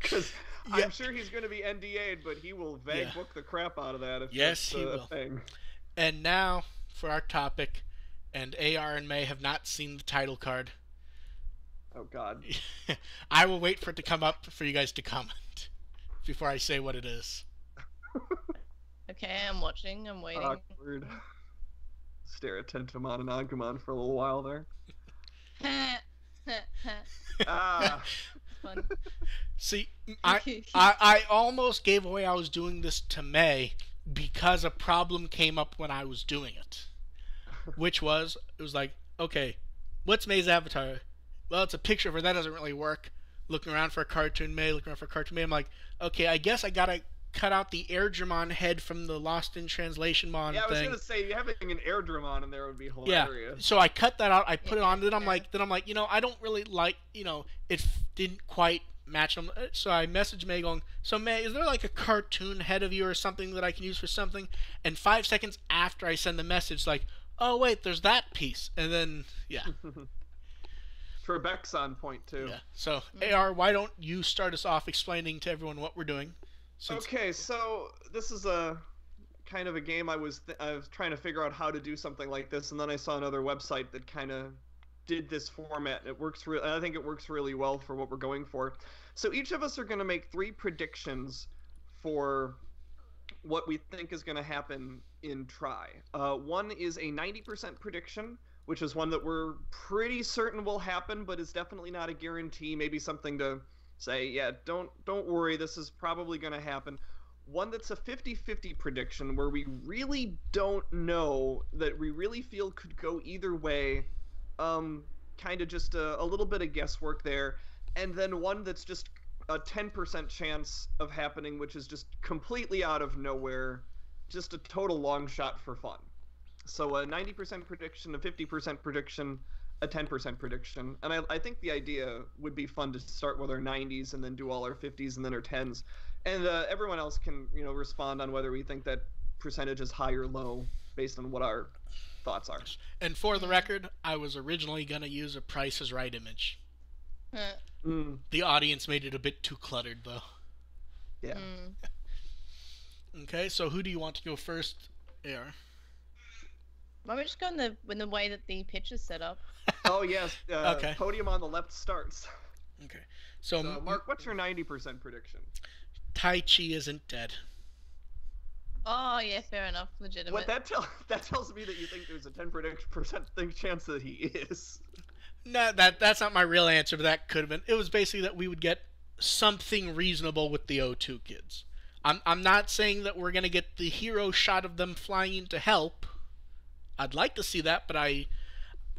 Because I'm sure he's going to be NDA'd, but he will book the crap out of that if that's a thing. And now for our topic, and AR and May have not seen the title card. Oh, God. I will wait for it to come up for you guys to comment before I say what it is. Okay, I'm watching. I'm waiting. Awkward. Stare at Tentomon and Agumon for a little while there. Fun. See, I almost gave away I was doing this to May because a problem came up when I was doing it. Which was, it was like, okay, what's May's avatar? Well, it's a picture of her. That doesn't really work. Looking around for a cartoon May, I'm like, okay, I guess I gotta cut out the Airdramon head from the Lost in Translation Mon thing. Yeah, I was gonna say having an Airdramon in there would be hilarious. Yeah, so I cut that out. I put it on. Then I'm like, I don't really like, it didn't quite match them. So I messaged May going, so May, is there like a cartoon head of you or something that I can use for something? And 5 seconds after I send the message, like, oh wait, there's that piece. And then, yeah. Trebek's on point too. Yeah. So, AR, why don't you start us off explaining to everyone what we're doing? Okay, so this is a kind of a game I was trying to figure out how to do something like this, and then I saw another website that kind of did this format, and I think it works really well for what we're going for. So each of us are going to make 3 predictions for what we think is going to happen in Try. One is a 90% prediction, which is one that we're pretty certain will happen, but is definitely not a guarantee. Maybe something to say, yeah, don't worry, this is probably going to happen. One that's a 50-50 prediction, where we really don't know, that we really feel could go either way. Kind of just a little bit of guesswork there. And then one that's just a 10% chance of happening, which is just completely out of nowhere, just a total long shot for fun. So a 90% prediction, a 50% prediction, a 10% prediction. And I think the idea would be fun to start with our 90s and then do all our 50s and then our 10s. And everyone else can, respond on whether we think that percentage is high or low based on what our thoughts are. And for the record, I was originally going to use a Price is Right image. The audience made it a bit too cluttered, though. Yeah. Okay, so who do you want to go first, AR? Why don't we just go in the way that the pitch is set up? Oh, yes. Okay. Podium on the left starts. Okay. So, Mark, what's your 90% prediction? Tai Chi isn't dead. Oh, yeah, fair enough. Legitimate. What that tells me that you think there's a 10% chance that he is. No, that's not my real answer, but that could have been. It was basically that we would get something reasonable with the O2 kids. I'm not saying that we're going to get the hero shot of them flying in to help. I'd like to see that, but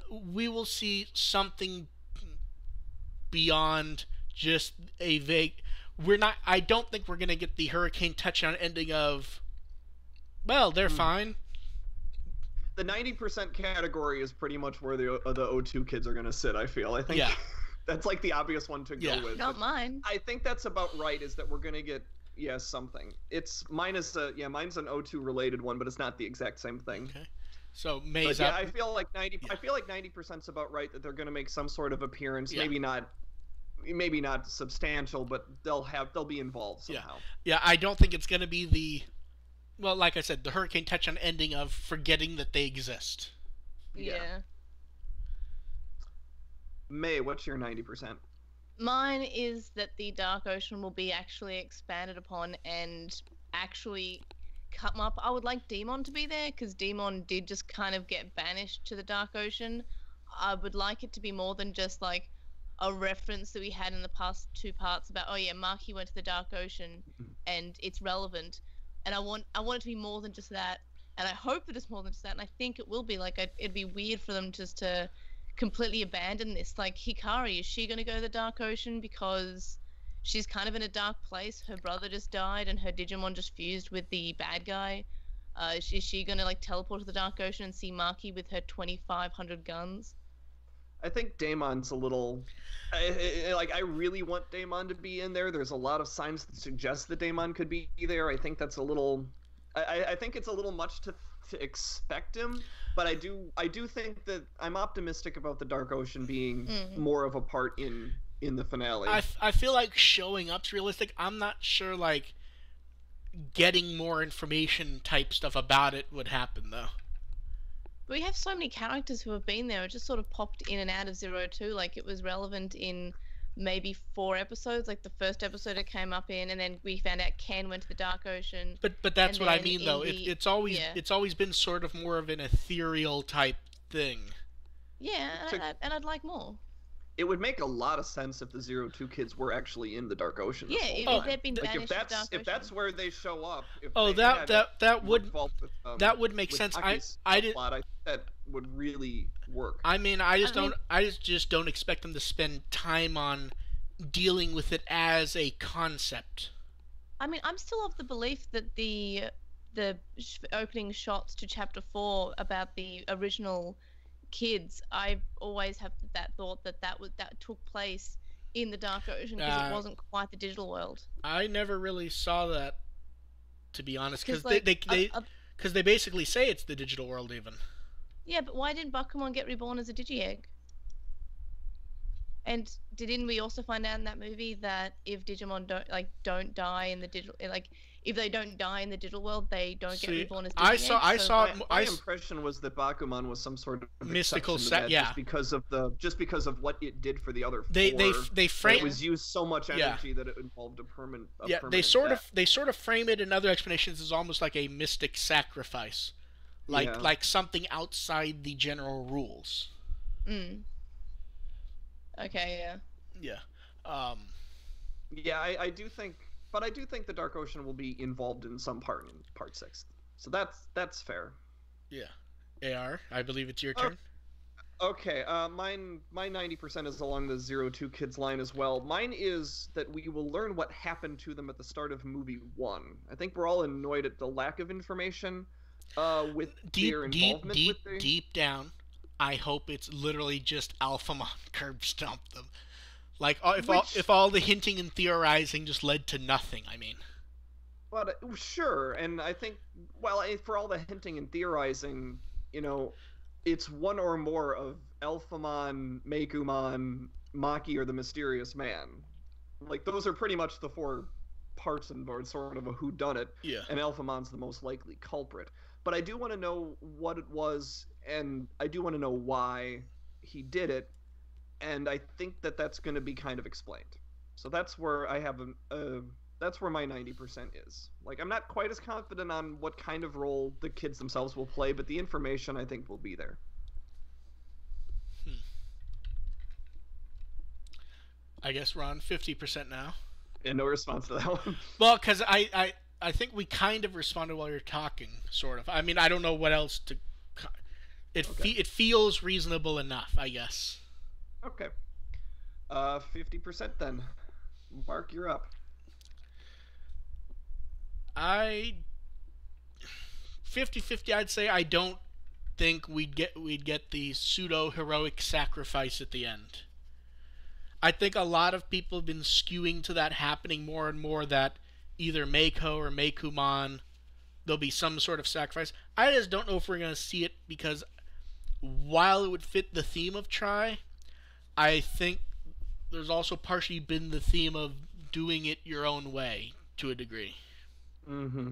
we will see something beyond just a vague. I don't think we're going to get the Hurricane touchdown ending of, well, they're fine. The 90% category is pretty much where the O2 kids are going to sit, I feel. I think that's like the obvious one to go with. Not mine. I think that's about right, is that we're going to get, something. Mine's an O2 related one, but it's not the exact same thing. Okay. So May's up. I feel like 90% is about right, that they're going to make some sort of appearance, maybe not substantial, but they'll be involved somehow. Yeah, I don't think it's going to be well, like I said, the Hurricane touchdown ending of forgetting that they exist. Yeah. May, what's your 90%? Mine is that the Dark Ocean will be actually expanded upon and actually come up. I would like Demon to be there, because Demon did just kind of get banished to the Dark Ocean. I would like it to be more than just like a reference that we had in the past 2 parts about, oh yeah, Maki went to the Dark Ocean and it's relevant. And I want it to be more than just that. And I hope that it's more than just that. And I think it will be. Like, it'd be weird for them just to completely abandon this. Like, Hikari, is she going to go to the Dark Ocean because she's kind of in a dark place? Her brother just died and her Digimon just fused with the bad guy. Is she going to, like, teleport to the Dark Ocean and see Maki with her 2,500 guns? I think Daemon's a little... I really want Daemon to be in there. There's a lot of signs that suggest that Daemon could be there. I think that's a little... I think it's a little much to expect him, but I do think that I'm optimistic about the Dark Ocean being more of a part in the finale. I feel like showing up's realistic. I'm not sure, like, getting more information type stuff about it would happen, though. We have so many characters who have been there. It just sort of popped in and out of 02. Like, it was relevant in maybe 4 episodes. Like, the first episode it came up in, and then we found out Ken went to the Dark Ocean. But that's what I mean, though. It's always been sort of more of an ethereal type thing. Yeah, and I'd like more. It would make a lot of sense if the 02 kids were actually in the Dark Ocean. Yeah, if they'd been banished to the Dark Ocean. If that's where they show up. That would make sense. That would really work. I mean, I just don't expect them to spend time on dealing with it as a concept. I mean, I'm still of the belief that the opening shots to Chapter 4 about the original kids, I always have that thought that took place in the Dark Ocean because it wasn't quite the digital world. I never really saw that, to be honest, because like, they basically say it's the digital world even. Yeah, but why didn't Bakumon get reborn as a Digi-Egg? And didn't we also find out in that movie that if Digimon don't die in the digital, like if they don't die in the digital world, they don't get reborn as Digi-Eggs? My impression was that Bakumon was some sort of mystical set, just because of what it did for the other four. They frame it was used so much energy that it involved a permanent. They sort of frame it in other explanations as almost like a mystic sacrifice, like something outside the general rules. Okay, yeah. I do think, but I do think the Dark Ocean will be involved in some part in Part 6. So that's fair. Yeah. AR, I believe it's your turn. Okay, my 90% is along the 02 Kids line as well. Mine is that we will learn what happened to them at the start of movie 1. I think we're all annoyed at the lack of information with their involvement with the... Deep down, I hope it's literally just Alphamon curb stomp them. Like, if all the hinting and theorizing just led to nothing, I mean. But sure, and I think, for all the hinting and theorizing, it's one or more of Alphamon, Meicoomon, Maki, or the Mysterious Man. Like, those are pretty much the 4 parts and sort of a whodunit. Yeah. And Alphamon's the most likely culprit. But I do want to know what it was, and I do want to know why he did it, and I think that's going to be kind of explained. So that's where I have that's where my 90% is. Like, I'm not quite as confident on what kind of role the kids themselves will play, but the information I think will be there. I guess we're on 50% now. And no response to that one. Well, because I think we kind of responded while you're talking, sort of. I mean, I don't know what else to... It feels reasonable enough, I guess. Okay. 50% then. Mark, you're up. 50-50, I'd say. I don't think we'd get the pseudo-heroic sacrifice at the end. I think a lot of people have been skewing to that happening more and more, that either Meiko or Meicoomon, there'll be some sort of sacrifice. I just don't know if we're going to see it, because while it would fit the theme of Tri, I think there's also partially been the theme of doing it your own way, to a degree. Mm-hmm.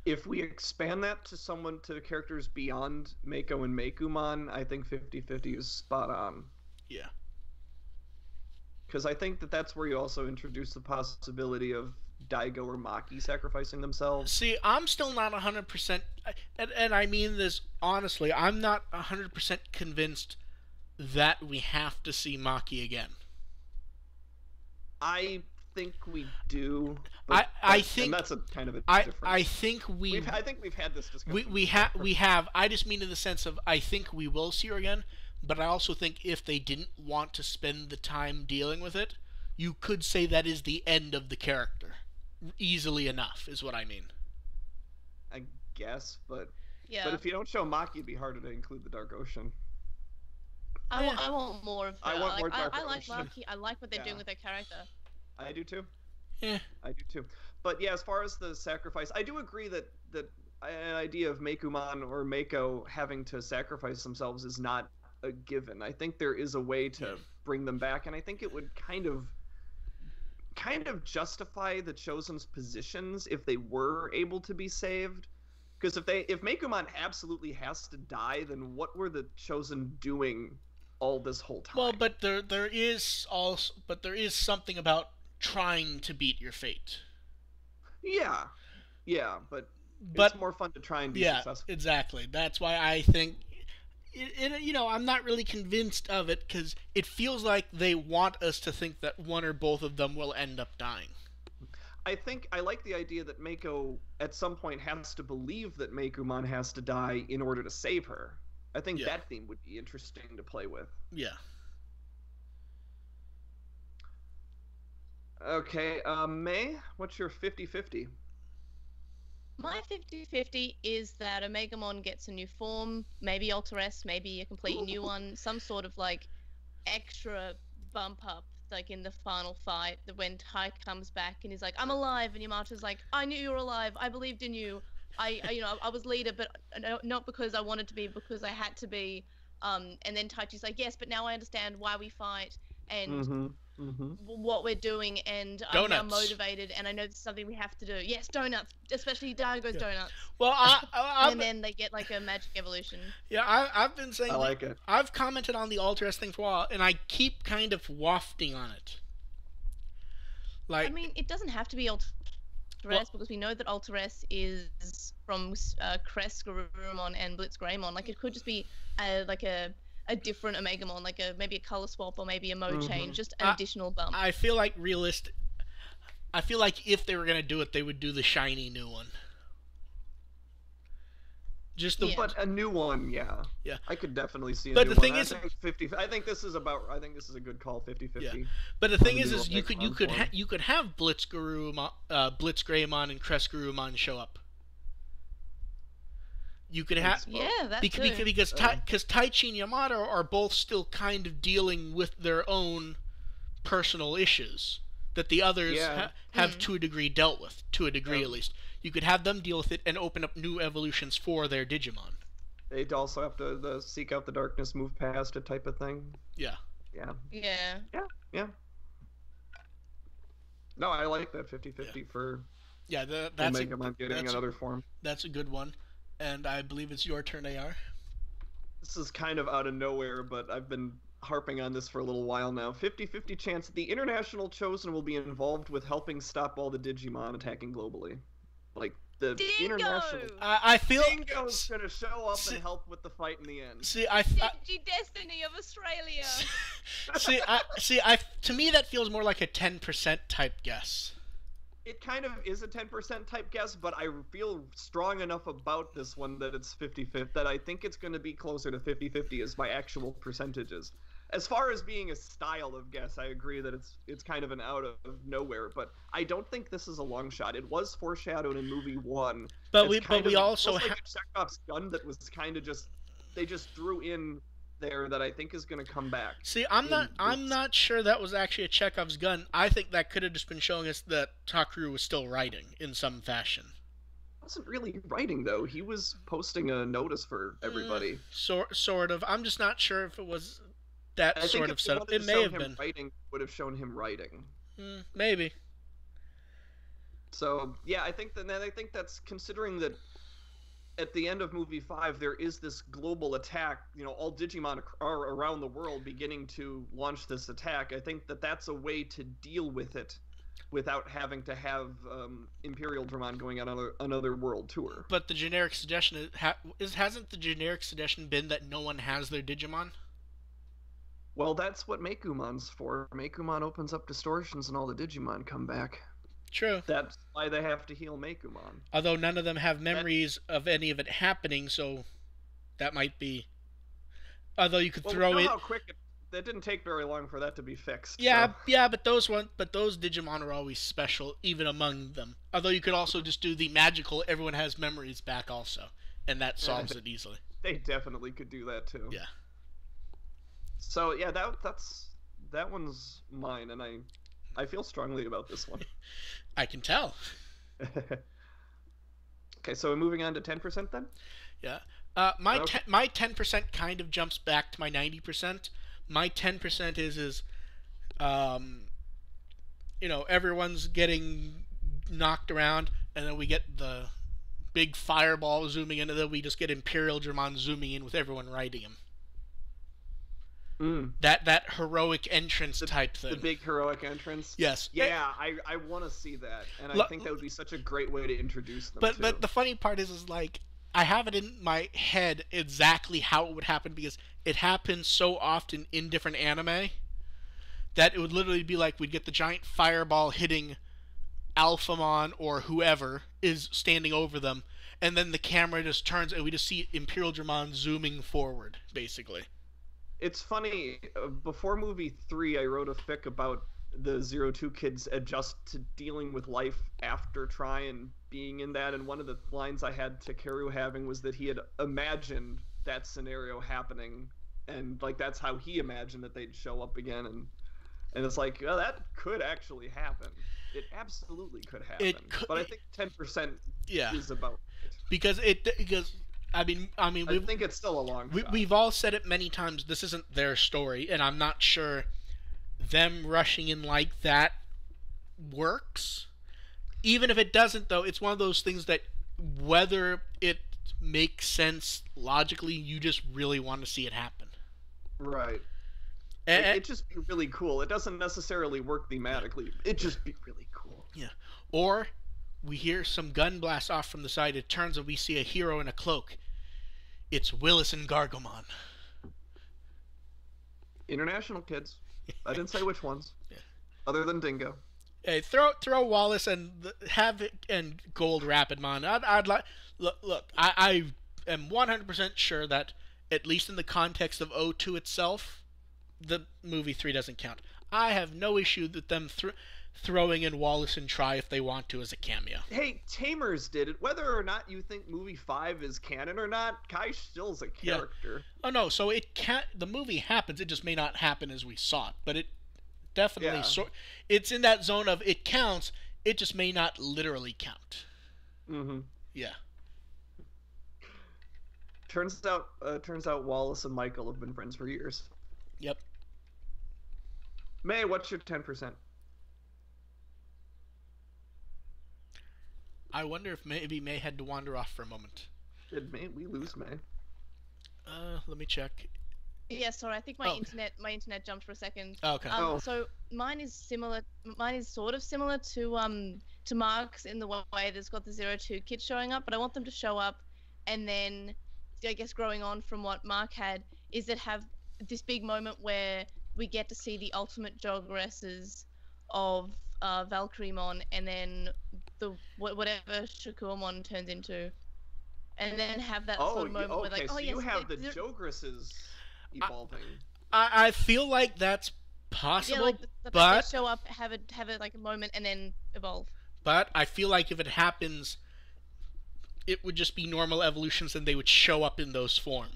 If we expand that to characters beyond Meiko and Meicoomon, I think 50-50 is spot on. Yeah. Because I think that's where you also introduce the possibility of Daigo or Maki sacrificing themselves. See, I'm still not 100%, and I mean this honestly, I'm not 100% convinced that we have to see Maki again. I think we do. I think, and that's a kind of a difference. I think we've had this discussion. We have. I just mean in the sense of, I think we will see her again, but I also think if they didn't want to spend the time dealing with it, you could say that is the end of the character. Easily enough, is what I mean. I guess, but yeah. But if you don't show Maki, it'd be harder to include the Dark Ocean. I want more of that. I want more Dark I like Ocean. Maki. I like what they're doing with their character. I do too. Yeah. I do too. But yeah, as far as the sacrifice, I do agree that an idea of Meicoomon or Meiko having to sacrifice themselves is not a given. I think there is a way to bring them back, and I think it would kind of justify the Chosen's positions if they were able to be saved. Because if Meicoomon absolutely has to die, then what were the Chosen doing all this whole time? Well, but there is something about trying to beat your fate. Yeah, but it's more fun to try and be successful. Yeah, exactly. That's why I think, I'm not really convinced of it, because it feels like they want us to think that one or both of them will end up dying. I like the idea that Meiko at some point has to believe that Meicoomon has to die in order to save her. I think that theme would be interesting to play with. Yeah. Okay, May, what's your 50-50? My 50-50 is that Omegamon gets a new form, maybe Alter S, maybe a completely new one, some sort of extra bump up like in the final fight, when Tai comes back and he's like, "I'm alive," and Yamato's like, "I knew you were alive. I believed in you. I was leader, but not because I wanted to be, because I had to be." And then Taichi's like, "Yes, but now I understand why we fight and what we're doing, and I'm now motivated, and I know this is something we have to do." Yes, donuts, especially Daigo's donuts. Well, and then they get like a magic evolution. Yeah, I've been saying. I like it. I've commented on the Alteress thing for a while, and I keep kind of wafting on it. Like, I mean, it doesn't have to be Alteress, because we know that Alteress is from Crest, Garurumon, and Blitz Greymon. Like, it could just be a different Omegamon, like maybe a color swap or maybe a mode change, just an additional bump. I feel like I feel like if they were gonna do it, they would do the shiny new one. But a new one, yeah. Yeah. I could definitely see a but new the thing one. is, I think this is a good call, 50-50. Yeah. But the thing is you could have Blitz Greymon and Crest Garurumon show up. You could have because Taichi and Yamato are both still kind of dealing with their own personal issues that the others have to a degree dealt with, to a degree at least. You could have them deal with it and open up new evolutions for their Digimon. They'd also have to seek out the darkness, move past it type of thing. Yeah. No, I like that 50-50 for that's Omegamon getting another form. That's a good one. And I believe it's your turn, AR. This is kind of out of nowhere, but I've been harping on this for a little while now. 50-50 chance the International Chosen will be involved with helping stop all the Digimon attacking globally. Like, the Dingo! International... I feel... Dingo's gonna show up and help with the fight in the end. Destiny of Australia! To me that feels more like a 10% type guess. It kind of is a 10% type guess, but I feel strong enough about this one that it's 50-50, that I think it's going to be closer to 50-50 as my actual percentages. As far as being a style of guess, I agree that it's kind of an out of nowhere, but I don't think this is a long shot. It was foreshadowed in movie 1. But we also have like a Chekhov's gun that was kind of they just threw in there that I think is going to come back. See, I'm not sure that was actually a Chekhov's gun. I think that could have just been showing us that Takeru was still writing in some fashion. Wasn't really writing though. He was posting a notice for everybody. Sort of. I'm just not sure if it was that sort of setup. It may have been. Writing would have shown him writing. Maybe. So yeah, I think that's, considering that at the end of movie 5 there is this global attack. All Digimon are around the world beginning to launch this attack. I think that's a way to deal with it without having to have Imperial Dramon going on another world tour. But the generic suggestion hasn't the generic suggestion been that no one has their Digimon? Well, that's what Meicomon's for. Meicoomon opens up distortions and all the Digimon come back. True. That's why they have to heal Meicoomon. Although none of them have memories of any of it happening, so that might be... Although you could throw it... How quick that didn't take very long for that to be fixed. Yeah, so. But those Digimon are always special, even among them. Although you could also just do the magical everyone has memories back also, and that solves it easily. They definitely could do that too. Yeah. So yeah, that one's mine, and I feel strongly about this one. I can tell. Okay, so we're moving on to 10% then? Yeah. My 10% kind of jumps back to my 90%. My 10% is everyone's getting knocked around, and then we get the big fireball zooming in, and then we just get Imperial Dramon zooming in with everyone riding him. That heroic entrance type thing. The big heroic entrance? Yes. Yeah, I want to see that. And I think that would be such a great way to introduce them, But the funny part is like, I have it in my head exactly how it would happen, because it happens so often in different anime that it would literally be like we'd get the giant fireball hitting Alphamon or whoever is standing over them, and then the camera just turns and we just see Imperial Dramon zooming forward, basically. It's funny, before movie 3, I wrote a fic about the 02 kids adjust to dealing with life after Tri and being in that, and one of the lines I had Takeru having was that he had imagined that scenario happening, and like that's how he imagined that they'd show up again, and And it's like, well, that could actually happen. It absolutely could happen. But I think 10% is about it. Because I mean, I think it's still a long shot. We've all said it many times. This isn't their story, and I'm not sure them rushing in like that works. Even if it doesn't, though, it's one of those things that whether it makes sense logically, you just really want to see it happen. Right. It'd just be really cool. It doesn't necessarily work thematically. It'd just be really cool. Yeah. Or we hear some gun blast off from the side. It turns out we see a hero in a cloak. It's Willis and Gargomon. International kids. I didn't say which ones. Yeah. Other than Dingo. Hey, throw Wallace and and Gold Rapidmon. I'd like look. I am 100% sure that at least in the context of O2 itself, the movie 3 doesn't count. I have no issue with them throwing in Wallace and Try if they want to as a cameo. Hey, Tamers did it. Whether or not you think movie 5 is canon or not, Kai still's a character. Oh no, so it can't. The movie happens. It just may not happen as we saw it, but it definitely it's in that zone of it counts. It just may not literally count. Mm-hmm. Yeah. Turns out Wallace and Michael have been friends for years. Yep. May, what's your 10%? I wonder if maybe May had to wander off for a moment. Did we lose May? Let me check. Yeah, sorry. I think my internet jumped for a second. Oh, okay. So mine is similar. Mine is sort of similar to Mark's in the way there's got the 02 kids showing up, but I want them to show up, and then I guess growing on from what Mark had is that have this big moment where we get to see the ultimate jogresses of Valkyriemon, and then whatever Shakurmon turns into, and then have that sort of moment where like, so you have the jogresses evolving. I feel like that's possible, like but they show up, have it like a moment, and then evolve. But I feel like if it happens, it would just be normal evolutions, and they would show up in those forms.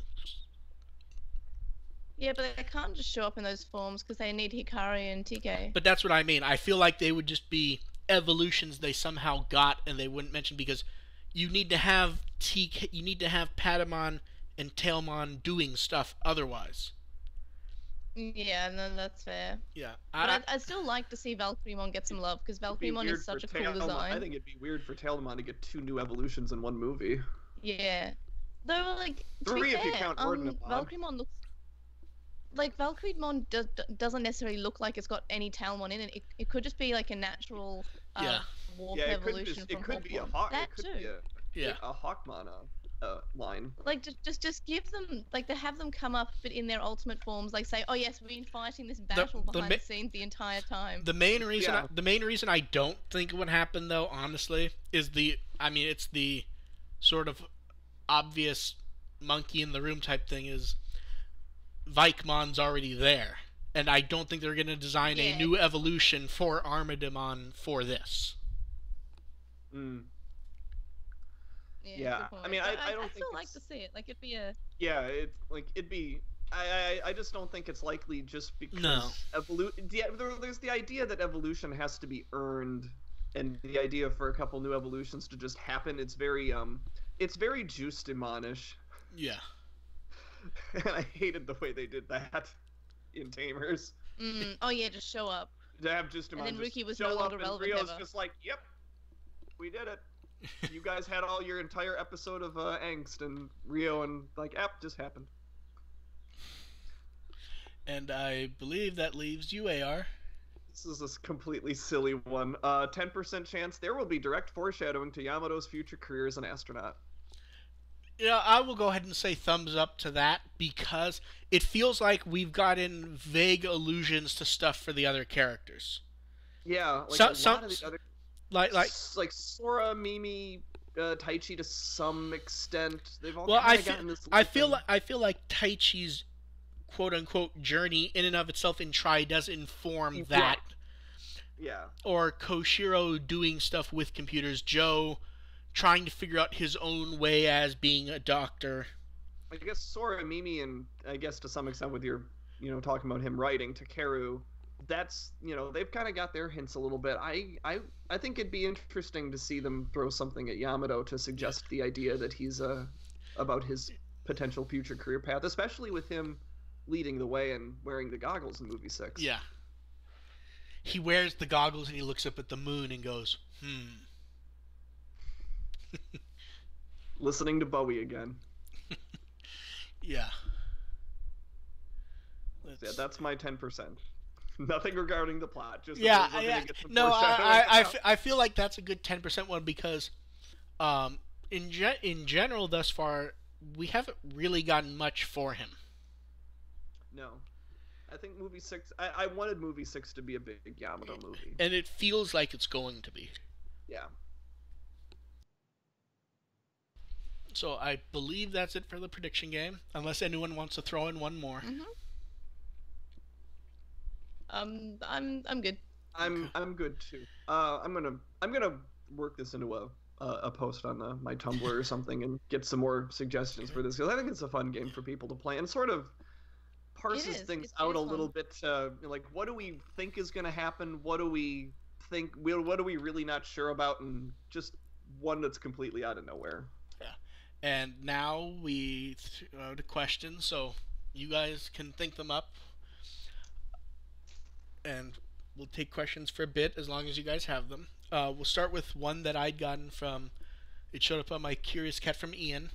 Yeah, but they can't just show up in those forms because they need Hikari and TK. But that's what I mean. I feel like they would just be evolutions they somehow got, and they wouldn't mention, because you need to have you need to have Patamon and Tailmon doing stuff otherwise. Yeah, no, that's fair. Yeah, but I'd still like to see Valkyriemon get some love, because Valkyriemon is such a cool design. I think it'd be weird for Tailmon to get 2 new evolutions in one movie. Yeah, though, like, to 3 be if fair, you count Ordinamon. Valkyriemon looks like Valkyriemon doesn't necessarily look like it's got any Tailmon in it. It could just be like a natural warp evolution. It could be a Hawk. It could be a Hawkmon line. Like just give them, like, to have them come up, but in their ultimate forms. Like, say, oh yes, we've been fighting this battle behind the scenes the entire time. The main reason I don't think it would happen, though, honestly, is it's the sort of obvious monkey in the room type thing. Is Vikmon's already there, and I don't think they're going to design a new evolution for Armadamon for this. Yeah. I mean, I don't think still like to see it. Like, it'd be a... Yeah, it'd be... I just don't think it's likely, just because... No. There's the idea that evolution has to be earned, and the idea for a couple new evolutions to just happen, it's very Juicemon-ish. Yeah. And I hated the way they did that in Tamers. Oh yeah, just show up. To have Juicemon and then Rookie was show no longer up, relevant and Rio's ever. just like, yep, we did it. You guys had all your entire episode of angst, and Rio and just happened. And I believe that leaves you, AR. This is a completely silly one. 10% chance there will be direct foreshadowing to Yamato's future career as an astronaut. Yeah, I will go ahead and say thumbs up to that, because it feels like we've gotten vague allusions to stuff for the other characters. Yeah, like lot of the other, like Sora, Mimi, Taichi to some extent. They've all gotten this. I feel like Taichi's quote unquote journey in and of itself in Tri does inform that. Yeah. Or Koshiro doing stuff with computers. Joe trying to figure out his own way as being a doctor. I guess Sora, Mimi, and I guess to some extent with your, talking about him writing, Takeru that's, they've kind of got their hints a little bit. I think it'd be interesting to see them throw something at Yamato to suggest the idea that he's about his potential future career path, especially with him leading the way and wearing the goggles in movie 6. Yeah. He wears the goggles and he looks up at the moon and goes, Listening to Bowie again. Yeah. Yeah, that's my 10%. Nothing regarding the plot. Just yeah. No, I feel like that's a good 10% one because, in general thus far, we haven't really gotten much for him. No. I think movie 6... I wanted movie 6 to be a big Yamato movie. And it feels like it's going to be. Yeah. So I believe that's it for the prediction game. Unless anyone wants to throw in one more. I'm good. I'm good too. I'm gonna work this into a post on my Tumblr or something and get some more suggestions for this, because I think it's a fun game for people to play and sort of parses things out a little bit. Like, what do we think is going to happen? What do we think? What are we really not sure about? And just one that's completely out of nowhere. Yeah. And now we throw the questions, so you guys can think them up, and we'll take questions for a bit as long as you guys have them. We'll start with one that I'd gotten from. It showed up on my Curious Cat from Ian.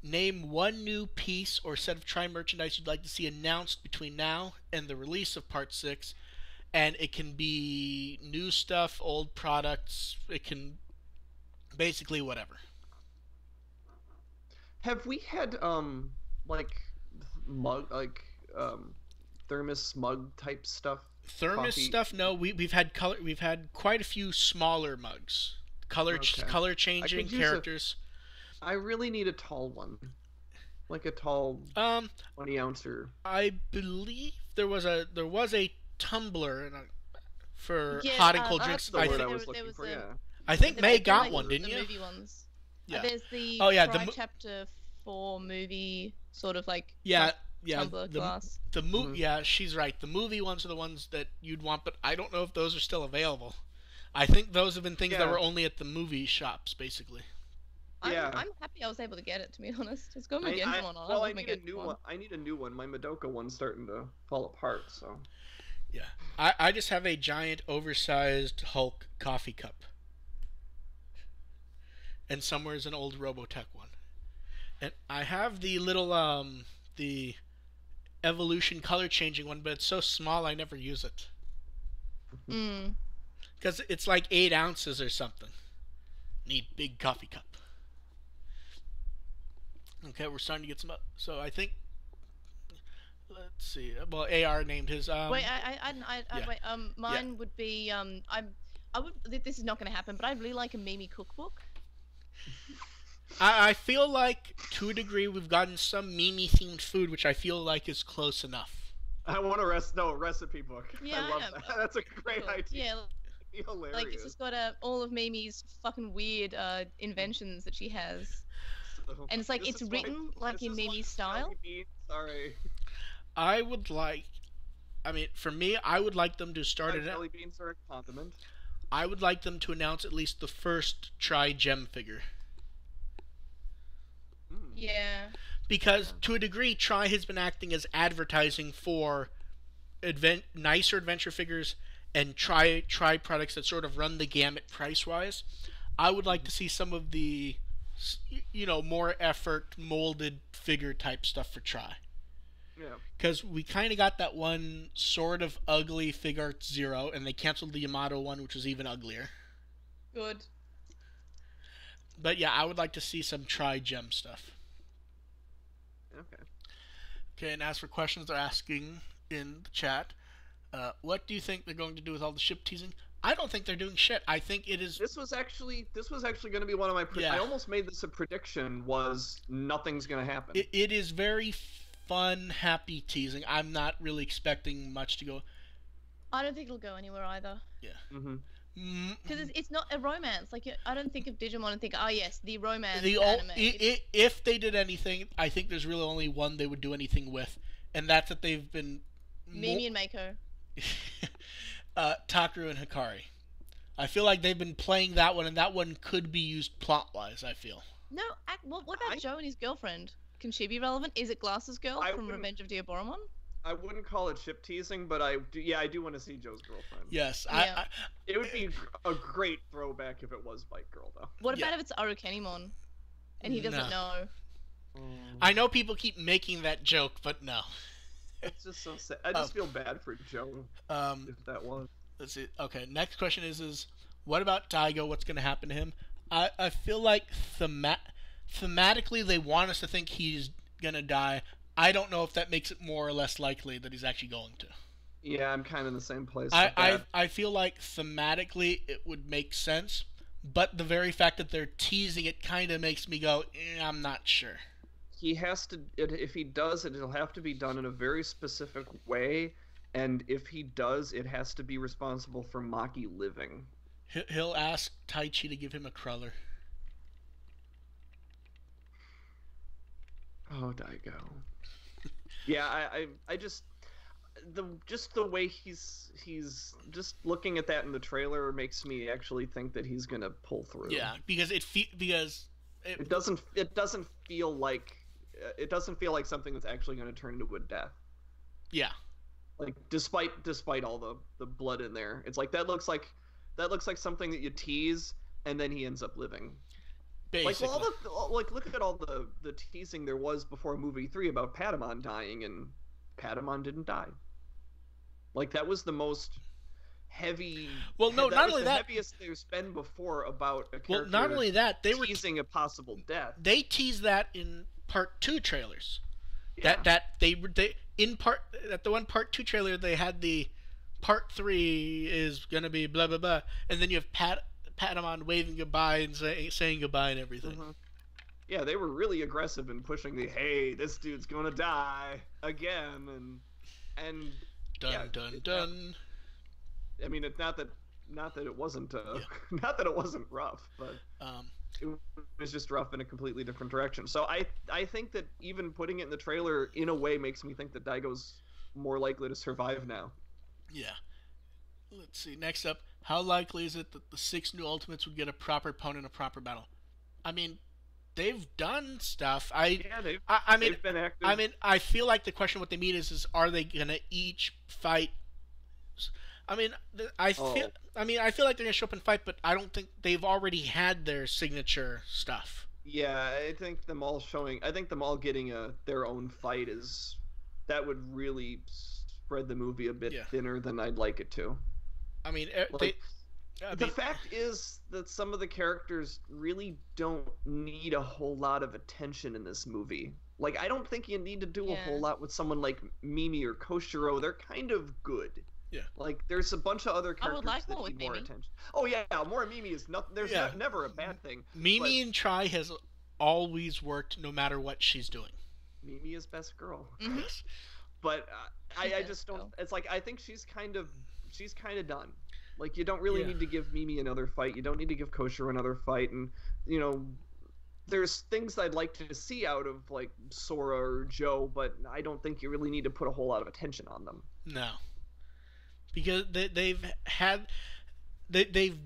Name one new piece or set of Try merchandise you'd like to see announced between now and the release of Part 6. And it can be new stuff, old products. It can basically whatever. Have we had thermos mug type stuff? Thermos Coffee? stuff? No, we've had color. We've had quite a few smaller mugs. Color changing characters. I really need a tall one, like a tall 20 ouncer. I believe there was a tumbler for Yeah, hot and cold drinks. That's the word I there was was looking for. a- Yeah. I think May They're got like one, didn't the you? movie ones. Yeah. There's the chapter 4 movie sort of like Yeah. tumbler glass. Yeah, she's right. The movie ones are the ones that you'd want, but I don't know if those are still available. I think those have been things that were only at the movie shops, basically. I'm happy I was able to get it, to be honest. It's got me I I need a new one. I need a new one. My Madoka one's starting to fall apart. So. Yeah, I just have a giant, oversized Hulk coffee cup, and somewhere is an old Robotech one, and I have the little the Evolution color changing one, but it's so small I never use it. Because it's like 8 ounces or something. Need big coffee cup. Okay, we're starting to get some up. So I think, let's see. Well, AR named his. Wait, wait. Mine would be I would. This is not going to happen, but I'd really like a Mimi cookbook. I feel like to a degree we've gotten some Mimi themed food, which I feel like is close enough. I want a recipe book. Yeah, I love that. That's a great idea. Yeah. It'd be hilarious. Like, it's just got all of Mimi's fucking weird inventions that she has. And it's like, it's written like in Mimi's style. Sorry. I would like, for me, I would like them to start it out. Jelly beans are a condiment. I would like them to announce at least the first Try Gem figure. Yeah. Because to a degree, Try has been acting as advertising for nicer adventure figures and try products that sort of run the gamut price-wise. I would like to see some of the, more effort molded figure type stuff for Try. Yeah. Because we kind of got that one sort of ugly Figuarts Zero, and they canceled the Yamato one, which was even uglier. Good. But yeah, I would like to see some Try Gem stuff. Okay, and as for questions they're asking in the chat, what do you think they're going to do with all the ship teasing? I don't think they're doing shit. I think it is. This was actually going to be one of my. I almost made this a prediction. Was nothing's going to happen. It is very fun, happy teasing. I'm not really expecting much to go. I don't think it'll go anywhere either. Yeah. Because it's not a romance. Like, I don't think of Digimon and think, oh yes, the romance anime. If they did anything, I think there's really only one they would do anything with, and that's that they've been. Mimi and Mako. Takaru and Hikari. I feel like they've been playing that one, and that one could be used plot-wise, I feel. No, what about Joe and his girlfriend? Can she be relevant? Is it Glasses Girl I from wouldn't- Revenge of Diaboromon? I wouldn't call it ship teasing, but I do want to see Joe's girlfriend. Yes, Yeah. It would be a great throwback if it was Bike Girl, though. What Yeah. about if it's Arukenimon? And he doesn't know. I know people keep making that joke, but no. It's just so sad. I just feel bad for Joe if that was. Let's see. Okay, next question is what about Daigo? What's going to happen to him? I feel like thematically they want us to think he's going to die. I don't know if that makes it more or less likely that he's actually going to. Yeah, I'm kind of in the same place. with that. I feel like thematically it would make sense, but the very fact that they're teasing it kind of makes me go, I'm not sure. He has to. If he does it, it'll have to be done in a very specific way. And if he does, it has to be responsible for Maki living. He'll ask Taichi to give him a cruller. Oh, Daigo. Yeah, I just the way he's just looking at that in the trailer makes me actually think that he's gonna pull through. Yeah, because it doesn't feel like something that's actually gonna turn into a death. Yeah. Like despite all the blood in there, it's like that looks like something that you tease and then he ends up living. Basically. Like look at all the teasing there was before movie 3 about Patamon dying, and Patamon didn't die. Like that was the most heavy. Well, no, not only the that. heaviest there's been before about a character. Well, not only that, they were teasing a possible death. They teased that in part 2 trailers. Yeah. That they in part at the one part 2 trailer they had the part 3 is gonna be blah blah blah, and then you have Patamon waving goodbye and saying goodbye and everything. Mm-hmm. Yeah, they were really aggressive in pushing the hey, this dude's gonna die again, and Dun yeah, dun dun. I mean, it's not that it wasn't not that it wasn't rough, but it was just rough in a completely different direction. So I think that even putting it in the trailer in a way makes me think that Daigo's more likely to survive now. Yeah. Let's see. Next up, how likely is it that the 6 new Ultimates would get a proper opponent in a proper battle? I mean, they've done stuff. They've been active. I mean, I feel like the question what they mean is are they gonna each fight? I mean, I feel like they're gonna show up and fight, but I don't think they've already had their signature stuff. Yeah, I think them all getting their own fight that would really spread the movie a bit thinner than I'd like it to. I mean, the fact is that some of the characters really don't need a whole lot of attention in this movie. Like, I don't think you need to do a whole lot with someone like Mimi or Koshiro. They're kind of good. Yeah. Like, there's a bunch of other characters like that more need with more Mimi. attention. Oh yeah, more Mimi is nothing. There's never a bad thing. Mimi and Try has always worked, no matter what she's doing. Mimi is best girl. Mm-hmm. But I just don't. It's like I think she's kind of done. Like, you don't really need to give Mimi another fight. You don't need to give Koshiro another fight. And, you know, there's things I'd like to see out of, like, Sora or Joe, but I don't think you really need to put a whole lot of attention on them. No. Because they've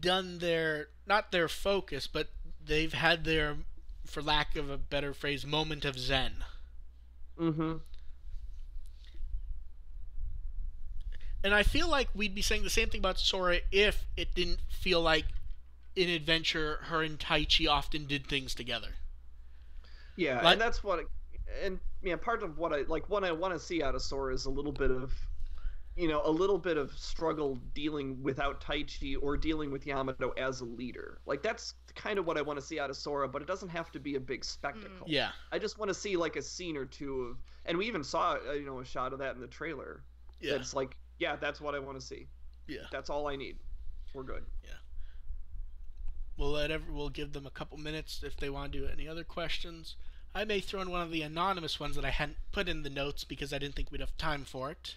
done their, not their focus, but they've had their, for lack of a better phrase, moment of zen. Mm-hmm. And I feel like we'd be saying the same thing about Sora if it didn't feel like in Adventure her and Taichi often did things together. Yeah, like, and that's what part of what I want to see out of Sora is a little bit of struggle dealing without Taichi or dealing with Yamato as a leader. Like, that's kind of what I want to see out of Sora, but it doesn't have to be a big spectacle. Yeah. I just want to see like a scene or two of, and we even saw a shot of that in the trailer. Yeah. It's like, yeah, that's what I want to see. Yeah. That's all I need. We're good. Yeah. We'll give them a couple minutes if they want to do any other questions. I may throw in one of the anonymous ones that I hadn't put in the notes because I didn't think we'd have time for it.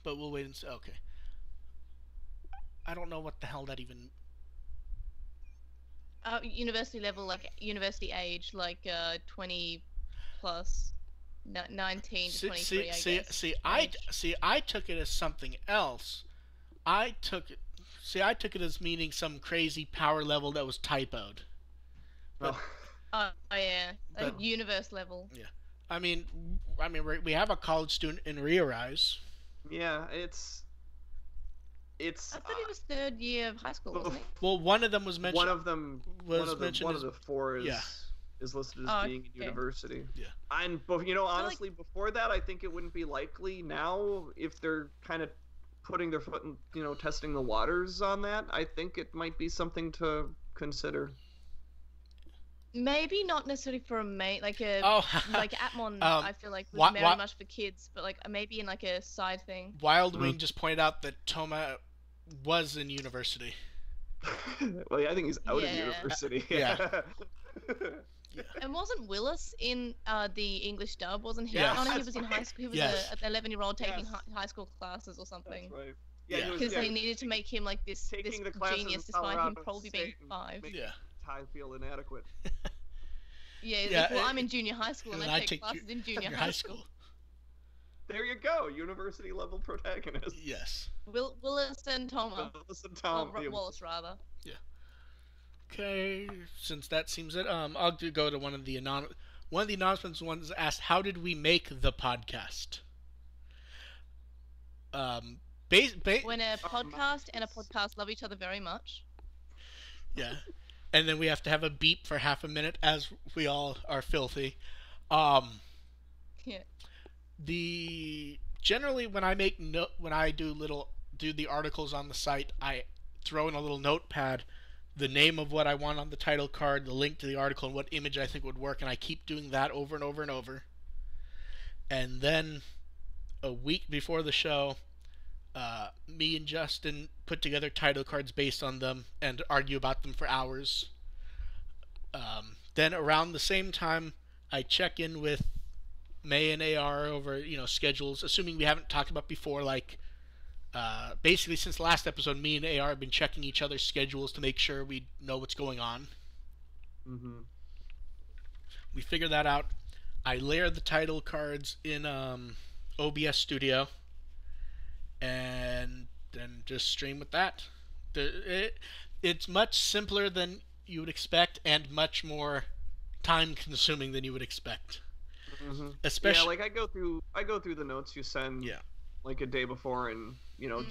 But we'll wait and see. Okay. I don't know what the hell that even... University level, like university age, like 20 plus. 19 to 23, I guess. I took it as something else. I took it as meaning some crazy power level that was typoed. But, oh yeah, but, universe level. Yeah, I mean, we have a college student in Rearise. Yeah, it's. I thought he was third year of high school, wasn't he? Well, one of them was mentioned. One of them was mentioned. One of the four is. Yeah. Is listed as being in university. Yeah. And honestly, before that, I think it wouldn't be likely. Now, if they're kind of putting their foot in, testing the waters on that, I think it might be something to consider. Maybe not necessarily for a mate, like Atmon. I feel like was very much for kids, but like maybe in like a side thing. Wildwing just pointed out that Toma was in university. Well, yeah, I think he's out of university. Yeah. Yeah. And wasn't Willis in the English dub? Wasn't he? Yes. He was in high school. He was an 11-year-old taking high school classes or something. That's right. Yeah, because they needed to make him like this genius, despite him probably being 5. Yeah. I feel inadequate. Yeah. Well, I'm in junior high school, and I take classes in junior high school. There you go, university level protagonist. Yes. Willis and Toma. Willis and Tom. Wallace, rather. Yeah. Okay, since that seems it, I'll go to one of the announcements. Ones asked, "How did we make the podcast?" When a podcast and a podcast love each other very much. Yeah, and then we have to have a beep for half a minute, as we all are filthy. Yeah. Generally when I do the articles on the site, I throw in a little notepad the name of what I want on the title card, the link to the article, and what image I think would work, and I keep doing that over and over and over. And then a week before the show, me and Justin put together title cards based on them and argue about them for hours. Then around the same time, I check in with May and AR over schedules, assuming we haven't talked about before, like basically since the last episode, me and AR have been checking each other's schedules to make sure we know what's going on. Mm-hmm. We figure that out. I layer the title cards in OBS Studio, and then just stream with that. It's much simpler than you would expect, and much more time-consuming than you would expect. Mm-hmm. Especially, I go through the notes you send. Yeah. Like a day before, and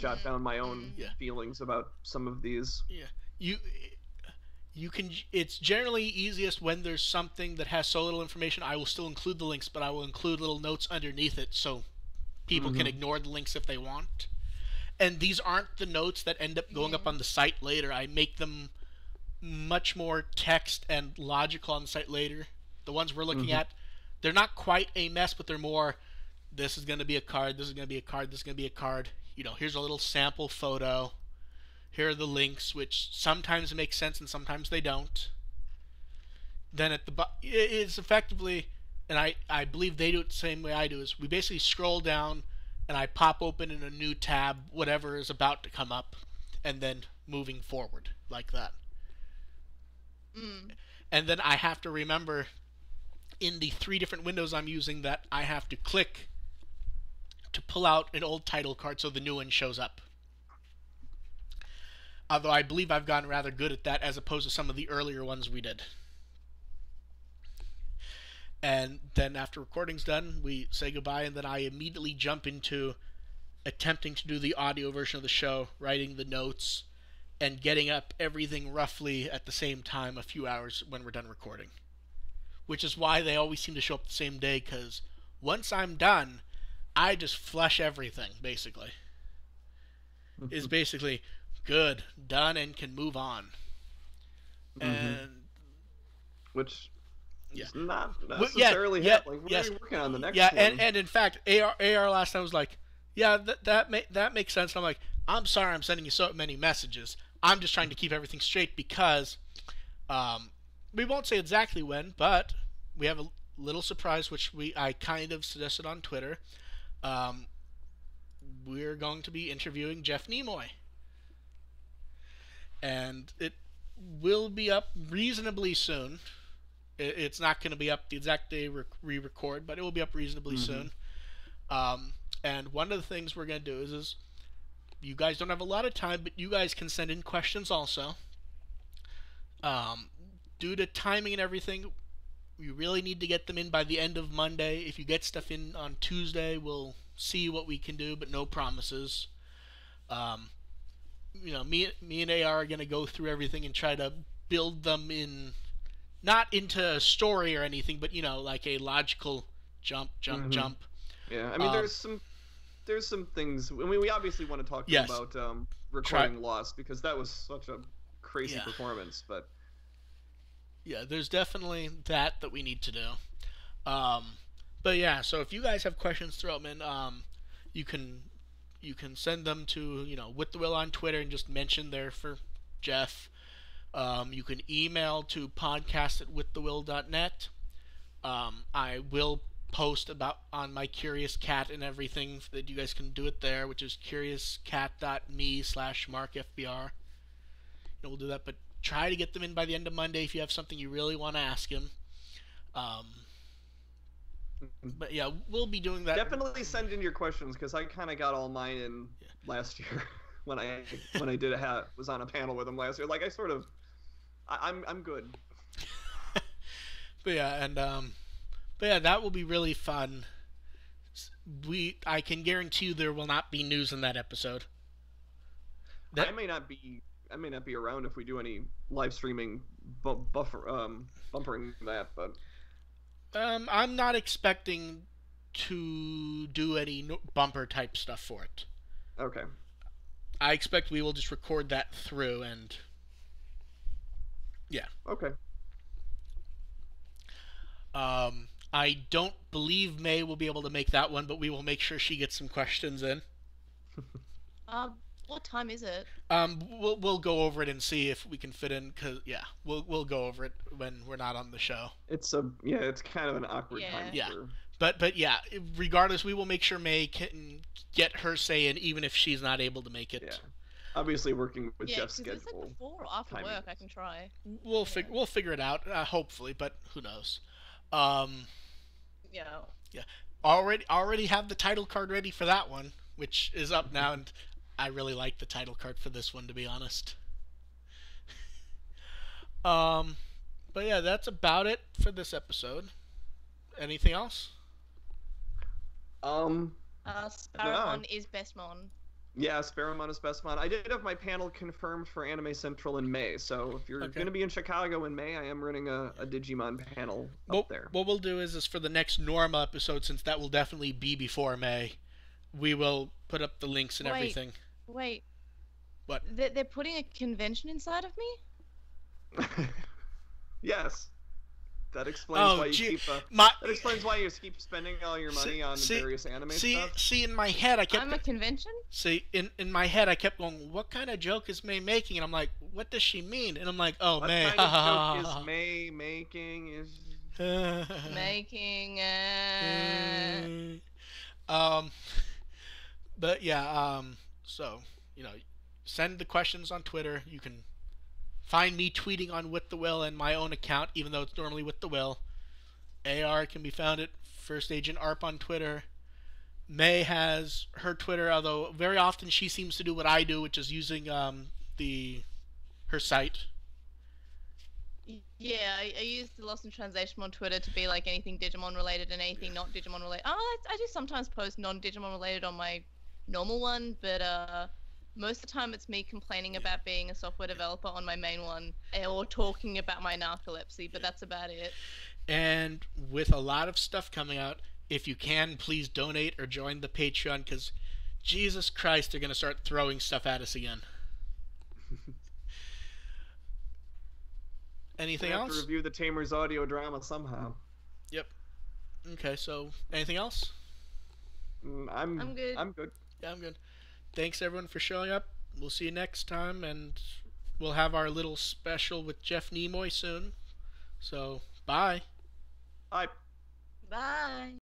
jot down my own feelings about some of these. Yeah, you can. It's generally easiest when there's something that has so little information. I will still include the links, but I will include little notes underneath it so people can ignore the links if they want. And these aren't the notes that end up going up on the site later. I make them much more text and logical on the site later. The ones we're looking at, they're not quite a mess, but they're more. This is going to be a card, this is going to be a card, this is going to be a card. Here's a little sample photo. Here are the links, which sometimes make sense and sometimes they don't. Then at the it's effectively, and I believe they do it the same way I do, is we basically scroll down and I pop open in a new tab whatever is about to come up, and then moving forward like that. And then I have to remember in the 3 different windows I'm using that I have to click to pull out an old title card so the new one shows up. Although I believe I've gotten rather good at that as opposed to some of the earlier ones we did. And then after recording's done, we say goodbye, and then I immediately jump into attempting to do the audio version of the show, writing the notes, and getting up everything roughly at the same time a few hours when we're done recording. Which is why they always seem to show up the same day, because once I'm done, I just flush everything, basically. It's basically good, done, and can move on. And which is not necessarily happening. We're working on the next one. And in fact, AR last time was like, that makes sense. And I'm like, I'm sorry I'm sending you so many messages. I'm just trying to keep everything straight because we won't say exactly when, but we have a little surprise, which I kind of suggested on Twitter. We're going to be interviewing Jeff Nimoy. And it will be up reasonably soon. It's not going to be up the exact day we record, but it will be up reasonably soon. And one of the things we're going to do is you guys don't have a lot of time, but you guys can send in questions also. Due to timing and everything, we really need to get them in by the end of Monday. If you get stuff in on Tuesday, we'll see what we can do, but no promises. Me and AR are going to go through everything and try to build them in, not into a story or anything, but, like a logical jump. Yeah, I mean, there's some things. I mean, we obviously want to talk about recording Lost, because that was such a crazy performance, but... Yeah, there's definitely that we need to do. But yeah, so if you guys have questions, throw them in. You can send them to, With the Will on Twitter and just mention there for Jeff. You can email to podcast@withthewill.net. I will post about on my Curious Cat and everything that you guys can do it there, which is curiously.me/markfbr. We'll do that, but try to get them in by the end of Monday if you have something you really want to ask him. But yeah, we'll be doing that. Definitely send in your questions, because I kind of got all mine in last year when I was on a panel with him last year. Like, I'm good. But yeah, that will be really fun. I can guarantee you there will not be news in that episode. I may not be around if we do any live streaming bumpering that, but I'm not expecting to do any bumper type stuff for it. Okay. I expect we will just record that through, and yeah. Okay. I don't believe May will be able to make that one, but we will make sure she gets some questions in. What time is it? We'll go over it and see if we can fit in, cause we'll go over it when we're not on the show. It's kind of an awkward time. Yeah. But yeah, regardless, we will make sure May can get her say in, even if she's not able to make it. Yeah. Obviously, working with Jeff's schedule. It's like before or after work, I can try. We'll figure it out, hopefully, but who knows? Yeah. Already have the title card ready for that one, which is up now, and I really like the title card for this one, to be honest. But yeah, that's about it for this episode. Anything else? Sparrowmon is Bestmon. Yeah, Sparrowmon is Bestmon. I did have my panel confirmed for Anime Central in May, so if you're going to be in Chicago in May, I am running a Digimon panel up there. What we'll do is for the next Norma episode, since that will definitely be before May, we will put up the links and everything. Wait. What? They're putting a convention inside of me? Yes. That explains why you keep spending all your money on various anime stuff. See, in my head, I'm a convention? See, in my head, I kept going, what kind of joke is May making? And I'm like, what does she mean? And I'm like, oh, what May. What kind of joke is May making? Making But yeah, so, send the questions on Twitter. You can find me tweeting on With the Will and my own account, even though it's normally With the Will. AR can be found at First Agent ARP on Twitter. May has her Twitter, although very often she seems to do what I do, which is using her site. Yeah, I use the Lost in Translation on Twitter to be like anything Digimon related and anything not Digimon related. I do sometimes post non-Digimon related on my normal one, but most of the time it's me complaining about being a software developer on my main one, or talking about my narcolepsy, but that's about it. And with a lot of stuff coming out, if you can, please donate or join the Patreon, because Jesus Christ, they're going to start throwing stuff at us again. Anything else? We have to review the Tamers audio drama somehow. Yep. Okay, so anything else? I'm good. I'm good. Yeah, I'm good. Thanks everyone for showing up. We'll see you next time, and we'll have our little special with Jeff Nimoy soon. So, bye. Bye. Bye.